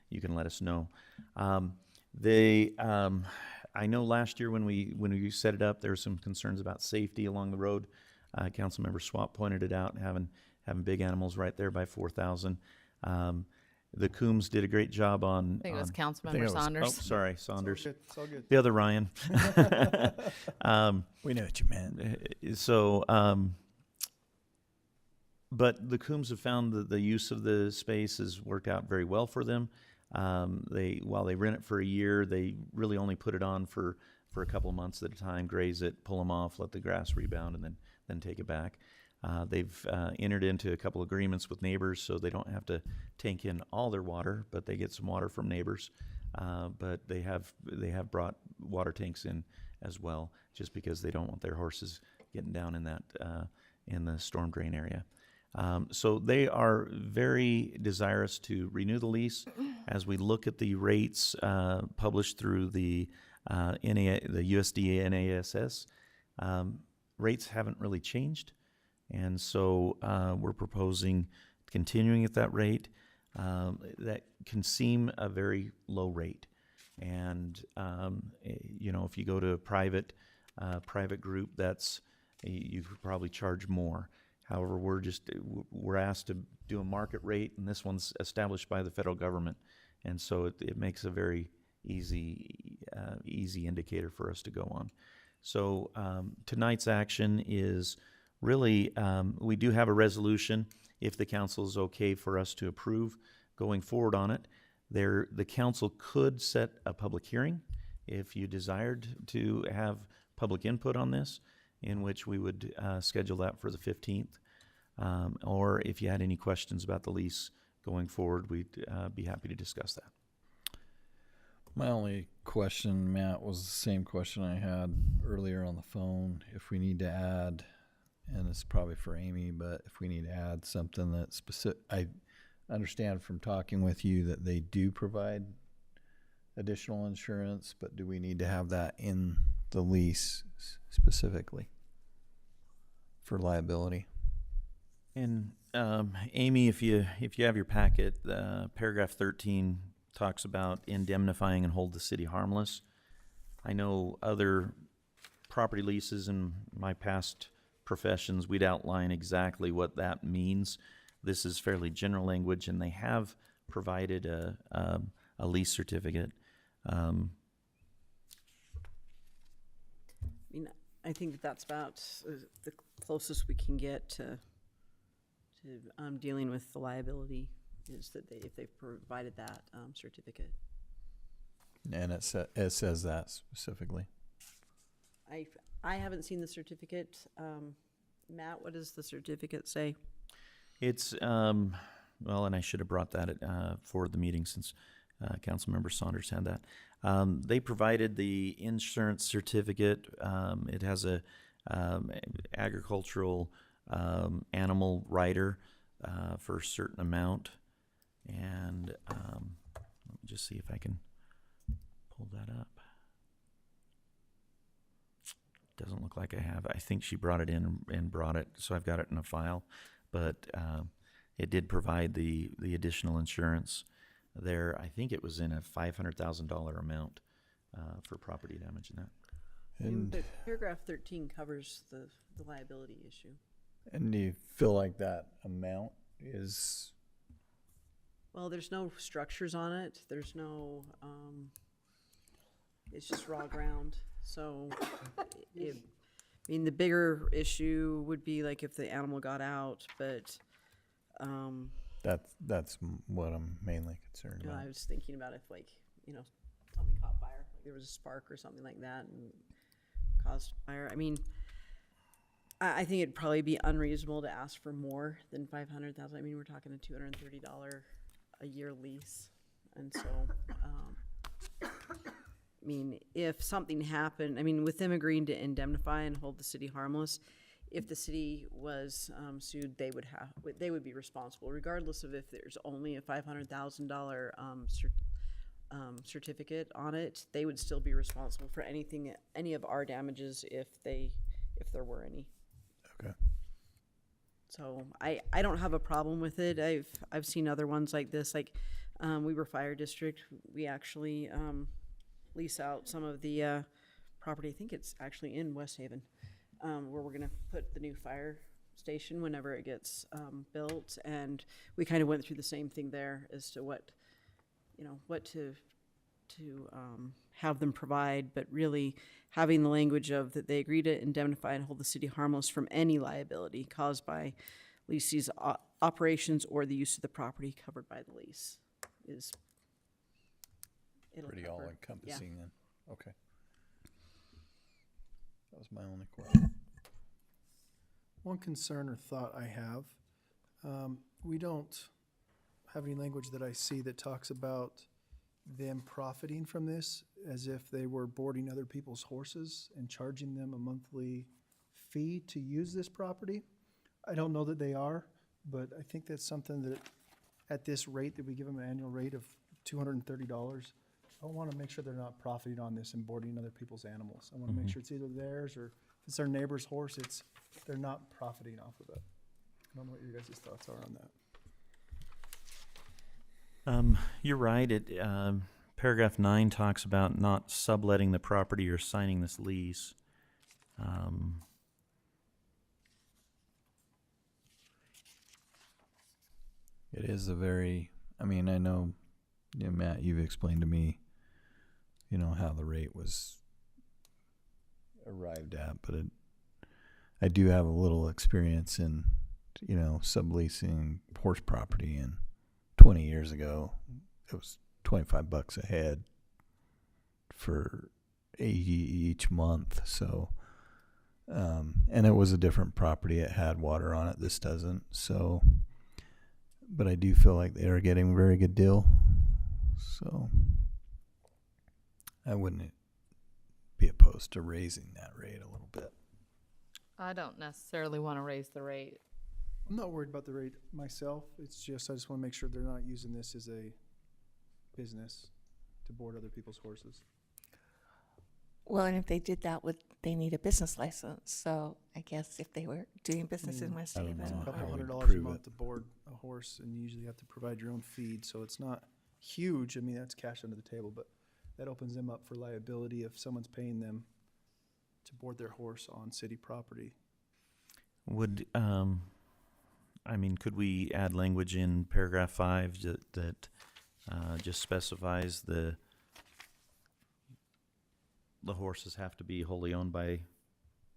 you can let us know. I know last year when we set it up, there were some concerns about safety along the road. Councilmember Swap pointed it out, having big animals right there by 4,000. The Coombs did a great job on.
I think it was Councilmember Saunders.
Oh, sorry, Saunders.
It's all good.
The other Ryan.
We know what you meant.
So, but the Coombs have found that the use of the space has worked out very well for them. While they rent it for a year, they really only put it on for a couple of months at a time, graze it, pull them off, let the grass rebound, and then take it back. They've entered into a couple agreements with neighbors, so they don't have to tank in all their water, but they get some water from neighbors. But they have brought water tanks in as well, just because they don't want their horses getting down in that in the storm drain area. So they are very desirous to renew the lease. As we look at the rates published through the the USDA NASS, rates haven't really changed, and so we're proposing continuing at that rate. That can seem a very low rate, and you know, if you go to a private group, that's you could probably charge more. However, we're asked to do a market rate, and this one's established by the federal government, and so it makes a very easy indicator for us to go on. So tonight's action is really, we do have a resolution if the council is okay for us to approve going forward on it. The council could set a public hearing if you desired to have public input on this, in which we would schedule that for the 15th. Or if you had any questions about the lease going forward, we'd be happy to discuss that.
My only question, Matt, was the same question I had earlier on the phone. If we need to add, and it's probably for Amy, but if we need to add something that's specific, I understand from talking with you that they do provide additional insurance, but do we need to have that in the lease specifically for liability?
And Amy, if you have your packet, paragraph 13 talks about indemnifying and hold the city harmless. I know other property leases in my past professions, we'd outline exactly what that means. This is fairly general language, and they have provided a lease certificate.
I mean, I think that's about the closest we can get to dealing with the liability, is that if they've provided that certificate.
And it says that specifically.
I haven't seen the certificate. Matt, what does the certificate say?
It's, well, and I should have brought that for the meeting since Councilmember Saunders had that. They provided the insurance certificate. It has a agricultural animal rider for a certain amount. And let me just see if I can pull that up. Doesn't look like I have. I think she brought it in and brought it, so I've got it in a file. But it did provide the additional insurance there. I think it was in a $500,000 amount for property damage in that.
But paragraph 13 covers the liability issue.
And do you feel like that amount is?
Well, there's no structures on it. There's no, it's just raw ground. So, I mean, the bigger issue would be like if the animal got out, but
That's what I'm mainly concerned about.
I was thinking about if, like, something caught fire, like there was a spark or something like that and caused fire. I mean, I think it'd probably be unreasonable to ask for more than $500,000. I mean, we're talking a $230 a year lease, and so I mean, if something happened, I mean, with them agreeing to indemnify and hold the city harmless, if the city was sued, they would be responsible, regardless of if there's only a $500,000 certificate on it. They would still be responsible for any of our damages if there were any.
Okay.
So I don't have a problem with it. I've seen other ones like this, like Weber Fire District. We actually lease out some of the property. I think it's actually in West Haven, where we're gonna put the new fire station whenever it gets built, and we kind of went through the same thing there as to what to have them provide, but really having the language of that they agree to indemnify and hold the city harmless from any liability caused by leasee's operations or the use of the property covered by the lease is
Pretty all
cover.
encompassing then. Okay. That was my only question.
one concern or thought I have, we don't have any language that I see that talks about them profiting from this as if they were boarding other people's horses and charging them a monthly fee to use this property. I don't know that they are, but I think that's something that at this rate that we give them an annual rate of $230, I want to make sure they're not profiting on this and boarding other people's animals. I want to make sure it's either theirs or if it's their neighbor's horse, they're not profiting off of it. I don't know what your guys' thoughts are on that.
You're right. Paragraph 9 talks about not subletting the property or signing this lease.
It is a very, I mean, I know, Matt, you've explained to me, how the rate was arrived at, but I do have a little experience in, subleasing horse property, and 20 years ago, it was $25 a head for each month. So, and it was a different property. It had water on it. This doesn't. So, but I do feel like they are getting a very good deal. So I wouldn't be opposed to raising that rate a little bit.
I don't necessarily want to raise the rate.
I'm not worried about the rate myself. It's just, I just want to make sure they're not using this as a business to board other people's horses.
Well, and if they did that, they need a business license. So I guess if they were doing business in West
I don't
Haven.
know.
A couple
How would
$100 a
prove
month
it?
to board a horse, and you usually have to provide your own feed, so it's not huge. I mean, that's cash under the table, but that opens them up for liability if someone's paying them to board their horse on city property.
Could we add language in paragraph 5 that just specifies the horses have to be wholly owned by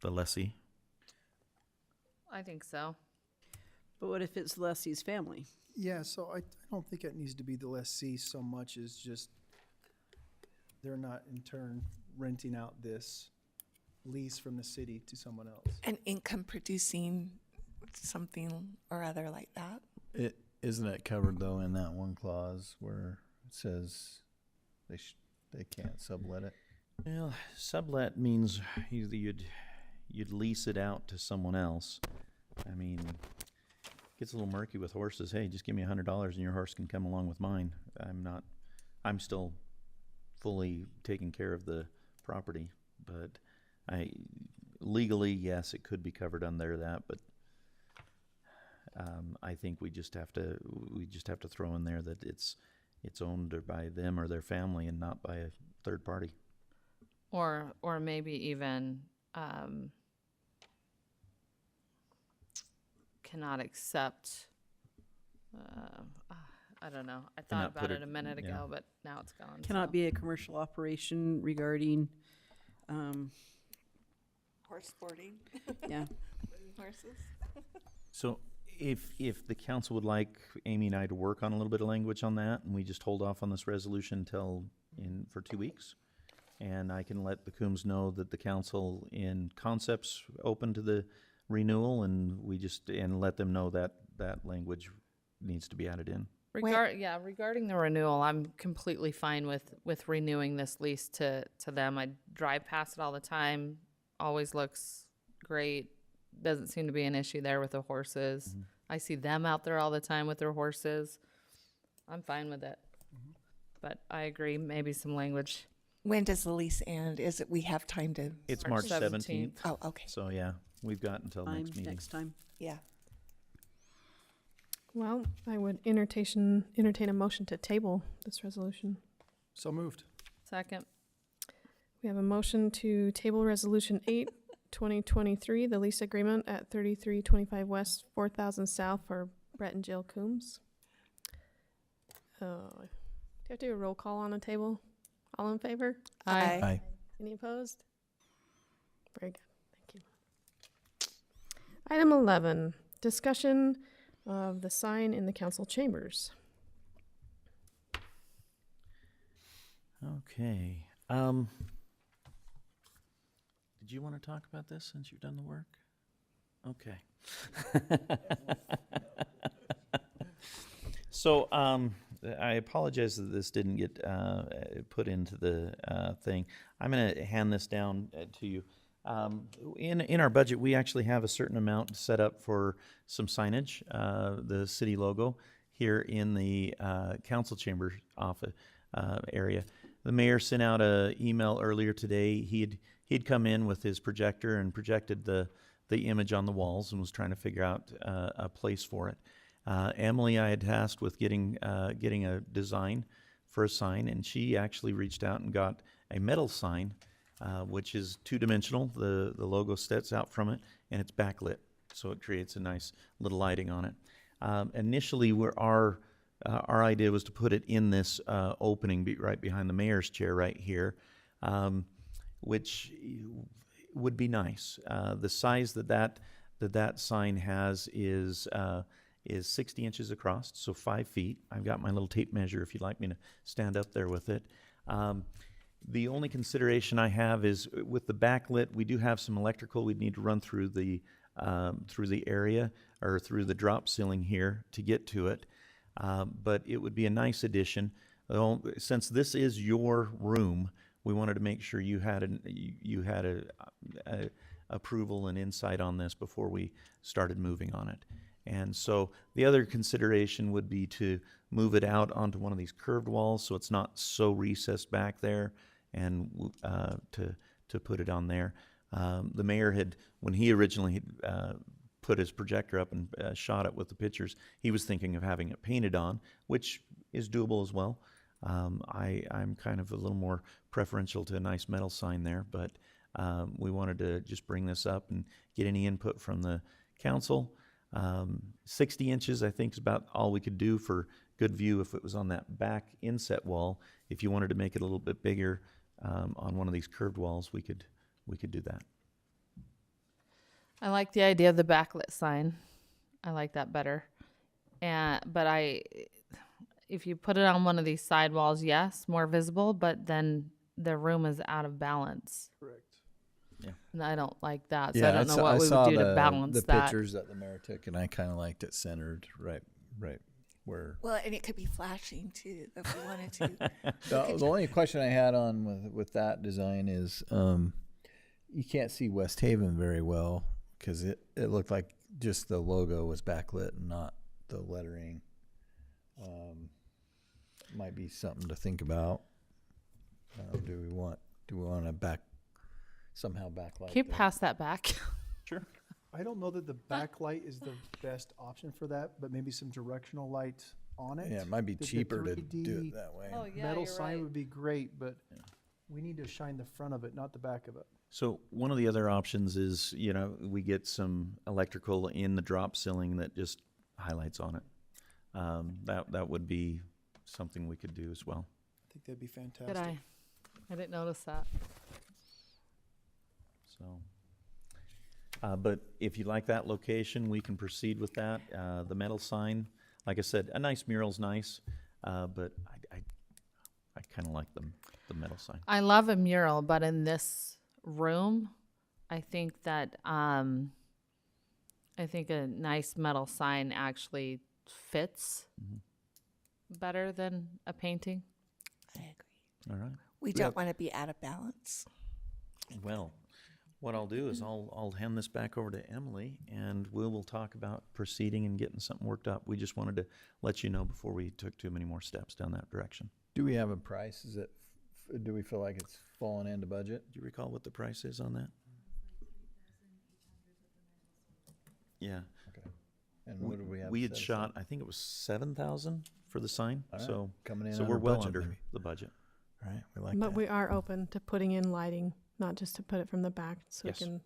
the lessee?
I think so.
But what if it's lessee's family?
Yeah, so I don't think it needs to be the lessee so much as just they're not in turn renting out this lease from the city to someone else.
An income producing something or other like that.
Isn't it covered though in that one clause where it says they can't sublet it?
Well, sublet means you'd lease it out to someone else. I mean, it gets a little murky with horses. Hey, just give me $100 and your horse can come along with mine. I'm still fully taking care of the property, but legally, yes, it could be covered under that, but I think we just have to throw in there that it's owned by them or their family and not by a third party.
Or maybe even cannot accept. I don't know. I thought
Cannot
about
put
it a
it-
minute
yeah.
ago, but now it's gone.
Cannot
so.
be a commercial operation regarding,
Horse boarding.
yeah.
Horses.
So if the council would like Amy and I to work on a little bit of language on that, and we just hold off on this resolution for 2 weeks, and I can let the Coombs know that the council in concept's open to the renewal, and and let them know that that language needs to be added in.
Regarding the renewal, I'm completely fine with renewing this lease to them. I drive past it all the time. Always looks great. Doesn't seem to be an issue there with the horses.
Mm-hmm.
I see them out there all the time with their horses. I'm fine with it. But I agree, maybe some language.
When does the lease end? Is it we have time to?
It's
March
March 17th.
Oh, okay.
So yeah, we've got until
Time
next meeting.
next time.
Yeah.
Well, I would entertain a motion to table this resolution.
So moved.
Second.
We have a motion to table Resolution 8, 2023, the lease agreement at 3325 West, 4000 South for Brett and Jill Coombs. Do you have to do a roll call on the table? All in favor?
Aye.
Aye.
Any opposed? Very good. Thank you. Item 11, discussion of the sign in the council chambers.
Okay. Did you want to talk about this since you've done the work? Okay. So, I apologize that this didn't get put into the thing. I'm going to hand this down to you. In our budget, we actually have a certain amount set up for some signage, the city logo here in the council chamber office area. The mayor sent out an email earlier today. He'd come in with his projector and projected the image on the walls and was trying to figure out a place for it. Emily, I had tasked with getting a design for a sign, and she actually reached out and got a metal sign, which is two-dimensional. The logo sets out from it, and it's backlit, so it creates a nice little lighting on it. Initially, our idea was to put it in this opening right behind the mayor's chair right here, which would be nice. The size that sign has is 60 inches across, so 5 feet. I've got my little tape measure if you'd like me to stand up there with it. The only consideration I have is with the backlit, we do have some electrical we'd need to run through the area or through the drop ceiling here to get to it. But it would be a nice addition. Since this is your room, we wanted to make sure you had a approval and insight on this before we started moving on it. And so the other consideration would be to move it out onto one of these curved walls so it's not so recessed back there, and to put it on there. The mayor had, when he originally put his projector up and shot it with the pictures, he was thinking of having it painted on, which is doable as well. I'm kind of a little more preferential to a nice metal sign there, but we wanted to just bring this up and get any input from the council. 60 inches, I think, is about all we could do for good view if it was on that back inset wall. If you wanted to make it a little bit bigger on one of these curved walls, we could do that.
I like the idea of the backlit sign. I like that better. But if you put it on one of these side walls, yes, more visible, but then the room is out of balance.
Correct.
Yeah.
And I don't like that, so I don't know what we would do to balance
the
that.
pictures that the mayor took, and I kind of liked it centered right where.
Well, and it could be flashing too, if we wanted to.
The only question I had on with that design is you can't see West Haven very well because it looked like just the logo was backlit and not the lettering. Might be something to think about. Do we want to somehow backlight?
Can you
the-
pass that back?
Sure.
I don't know that the backlight is the best option for that, but maybe some directional light on it.
Yeah, it might be
The
cheaper to
3D
do it that way.
Oh, yeah,
metal
you're
sign
right.
would be great, but we need to shine the front of it, not the back of it.
So one of the other options is, we get some electrical in the drop ceiling that just highlights on it. That would be something we could do as well.
I think that'd be fantastic.
Good eye. I didn't notice that.
So, but if you like that location, we can proceed with that. The metal sign, like I said, a nice mural's nice, but I kind of like the metal sign.
I love a mural, but in this room, I think that I think a nice metal sign actually fits better than a painting.
I agree.
All right.
We don't want to be out of balance.
Well, what I'll do is I'll hand this back over to Emily, and we will talk about proceeding and getting something worked up. We just wanted to let you know before we took too many more steps down that direction.
Do we have a price? Do we feel like it's falling into budget?
Do you recall what the price is on that? Yeah.
Okay. And what do we have?
We had
set
shot,
aside?
I think it was 7,000 for the sign.
All right.
So
Coming in
so
under
we're well
budget,
under
maybe.
the budget.
All right, we like
But
that.
we are open to putting in lighting, not just to put it from the back, so
Yes.
we can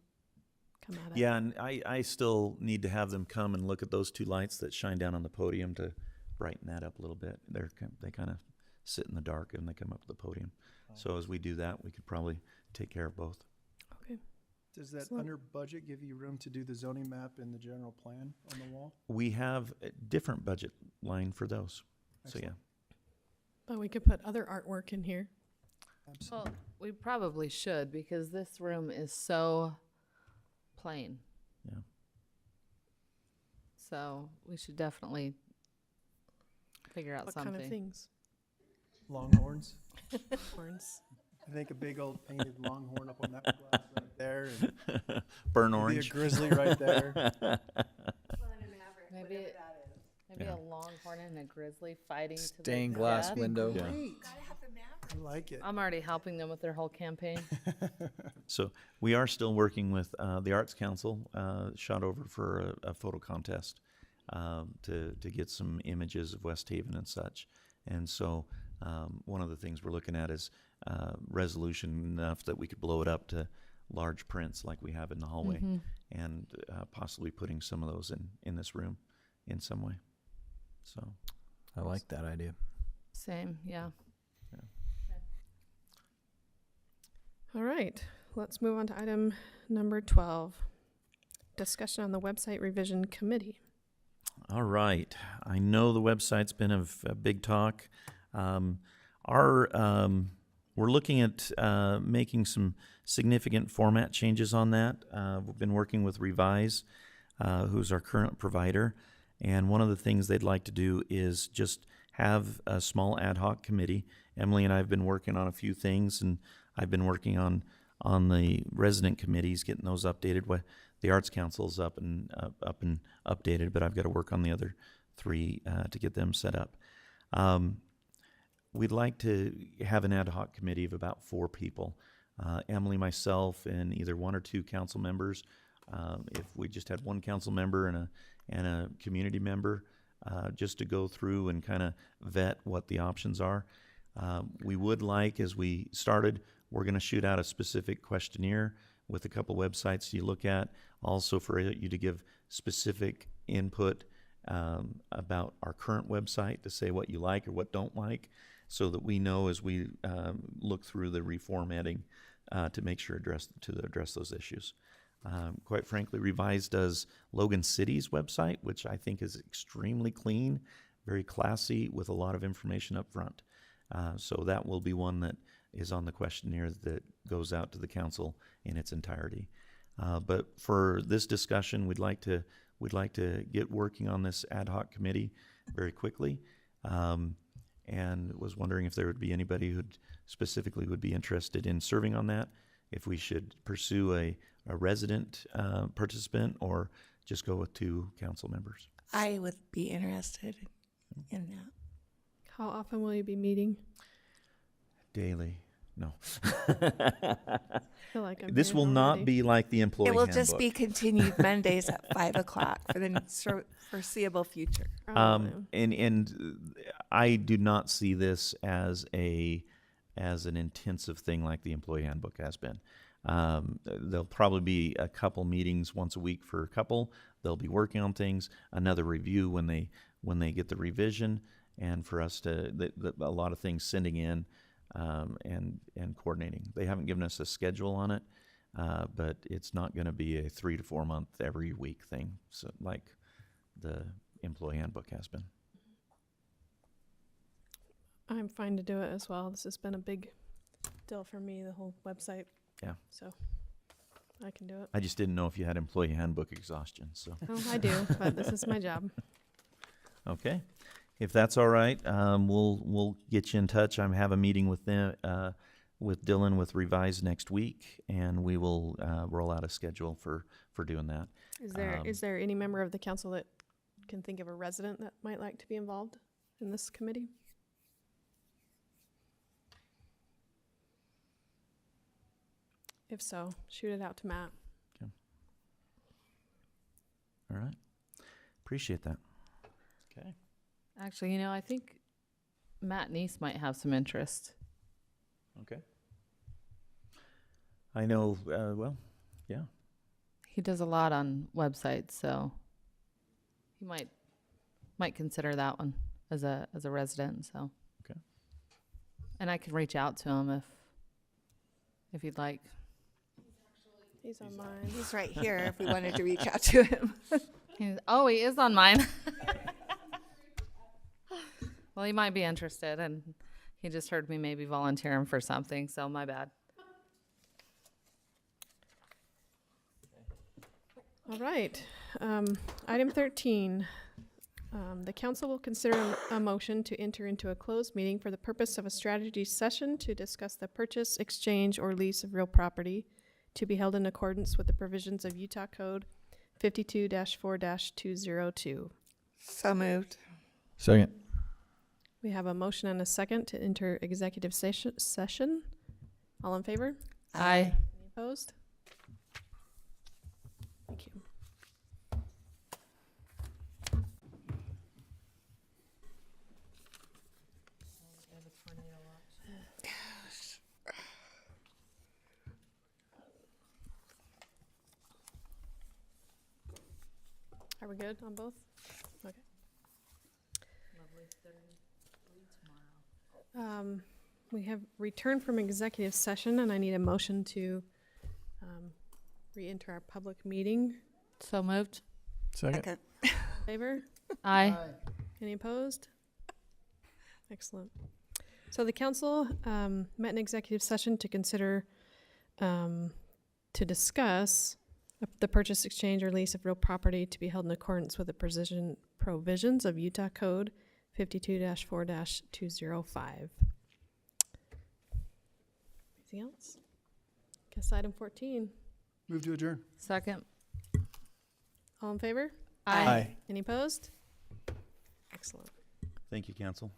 come at it.
Yeah, and I still need to have them come and look at those two lights that shine down on the podium to brighten that up a little bit. They kind of sit in the dark and they come up to the podium. So as we do that, we could probably take care of both.
Okay.
Does that
Excellent.
under budget give you room to do the zoning map and the general plan on the wall?
We have a different budget line for those. So yeah.
But we could put other artwork in here.
Absolutely.
Well, we probably should because this room is so plain.
Yeah.
So we should definitely figure out
What
something.
kind of things?
Longhorns.
Horns.
I think a big old painted longhorn up on that glass right there, and
Burn
maybe a
orange.
grizzly right there.
Maybe maybe
Yeah.
a longhorn and a grizzly fighting to the
Stained glass
death.
window.
Yeah.
Great. I like it.
I'm already helping them with their whole campaign.
So we are still working with the Arts Council, shot over for a photo contest to get some images of West Haven and such. And so one of the things we're looking at is resolution enough that we could blow it up to large prints like we have in the hallway, and possibly putting some of those in this room in some way. So
I like that idea.
Same, yeah.
All right, let's move on to item number 12. Discussion on the website revision committee.
all right, I know the website's been a big talk. We're looking at making some significant format changes on that. We've been working with Revise, who's our current provider, and one of the things they'd like to do is just have a small ad hoc committee. Emily and I have been working on a few things, and I've been working on the resident committees, getting those updated. The Arts Council's up and updated, but I've got to work on the other three to get them set up. We'd like to have an ad hoc committee of about 4 people. Emily, myself, and either 1 or 2 council members. If we just had 1 council member and a community member, just to go through and kind of vet what the options are. We would like, as we started, we're going to shoot out a specific questionnaire with a couple websites you look at, also for you to give specific input about our current website, to say what you like or what don't like, so that we know as we look through the reformatting to make sure to address those issues. Quite frankly, Revise does Logan City's website, which I think is extremely clean, very classy, with a lot of information up front. So that will be one that is on the questionnaire that goes out to the council in its entirety. But for this discussion, we'd like to get working on this ad hoc committee very quickly, and was wondering if there would be anybody who specifically would be interested in serving on that, if we should pursue a resident participant or just go with 2 council members.
I would be interested in that.
How often will you be meeting?
Daily. No.
I feel like I'm
This
hearing
will not
already.
be like the employee
It will
handbook.
just be continued Mondays at 5 o'clock for the foreseeable future.
And I do not see this as an intensive thing like the employee handbook has been. There'll probably be a couple meetings once a week for a couple. They'll be working on things. Another review when they get the revision, and for us to a lot of things sending in and coordinating. They haven't given us a schedule on it, but it's not going to be a 3 to 4 month every week thing, so like the employee handbook has been.
I'm fine to do it as well. This has been a big deal for me, the whole website.
Yeah.
So I can do it.
I just didn't know if you had employee handbook exhaustion. So
Oh, I do, but this is my job.
okay, if that's all right, we'll get you in touch. I have a meeting with them, with Dylan with Revise next week, and we will roll out a schedule for doing that.
Is there any member of the council that can think of a resident that might like to be involved in this committee? If so, shoot it out to Matt.
All right, appreciate that. Okay.
Actually, I think Matt Neese might have some interest.
Okay. I know. Well, yeah.
He does a lot on websites, so he might consider that one as a resident. So.
Okay.
And I can reach out to him if you'd like.
He's on mine.
He's right here if we wanted to reach out to him.
He is on mine. Well, he might be interested, and he just heard me maybe volunteer him for something, so my bad.
All right. Item 13. The council will consider a motion to enter into a closed meeting for the purpose of a strategy session to discuss the purchase, exchange, or lease of real property to be held in accordance with the provisions of Utah Code 52-4-202.
So moved.
Second.
We have a motion and a second to enter executive session. All in favor?
Aye.
Any opposed? Thank you. Are we good on both? Okay. We have returned from executive session, and I need a motion to re-enter our public meeting.
So moved.
Second.
Favor?
Aye.
Any opposed? Excellent. So the council met in executive session to consider, to discuss the purchase, exchange, or lease of real property to be held in accordance with the provisions of Utah Code 52-4-205. Anything else? Guess item 14.
Move to adjourn.
Second.
All in favor?
Aye.
Any opposed? Excellent.
Thank you, council.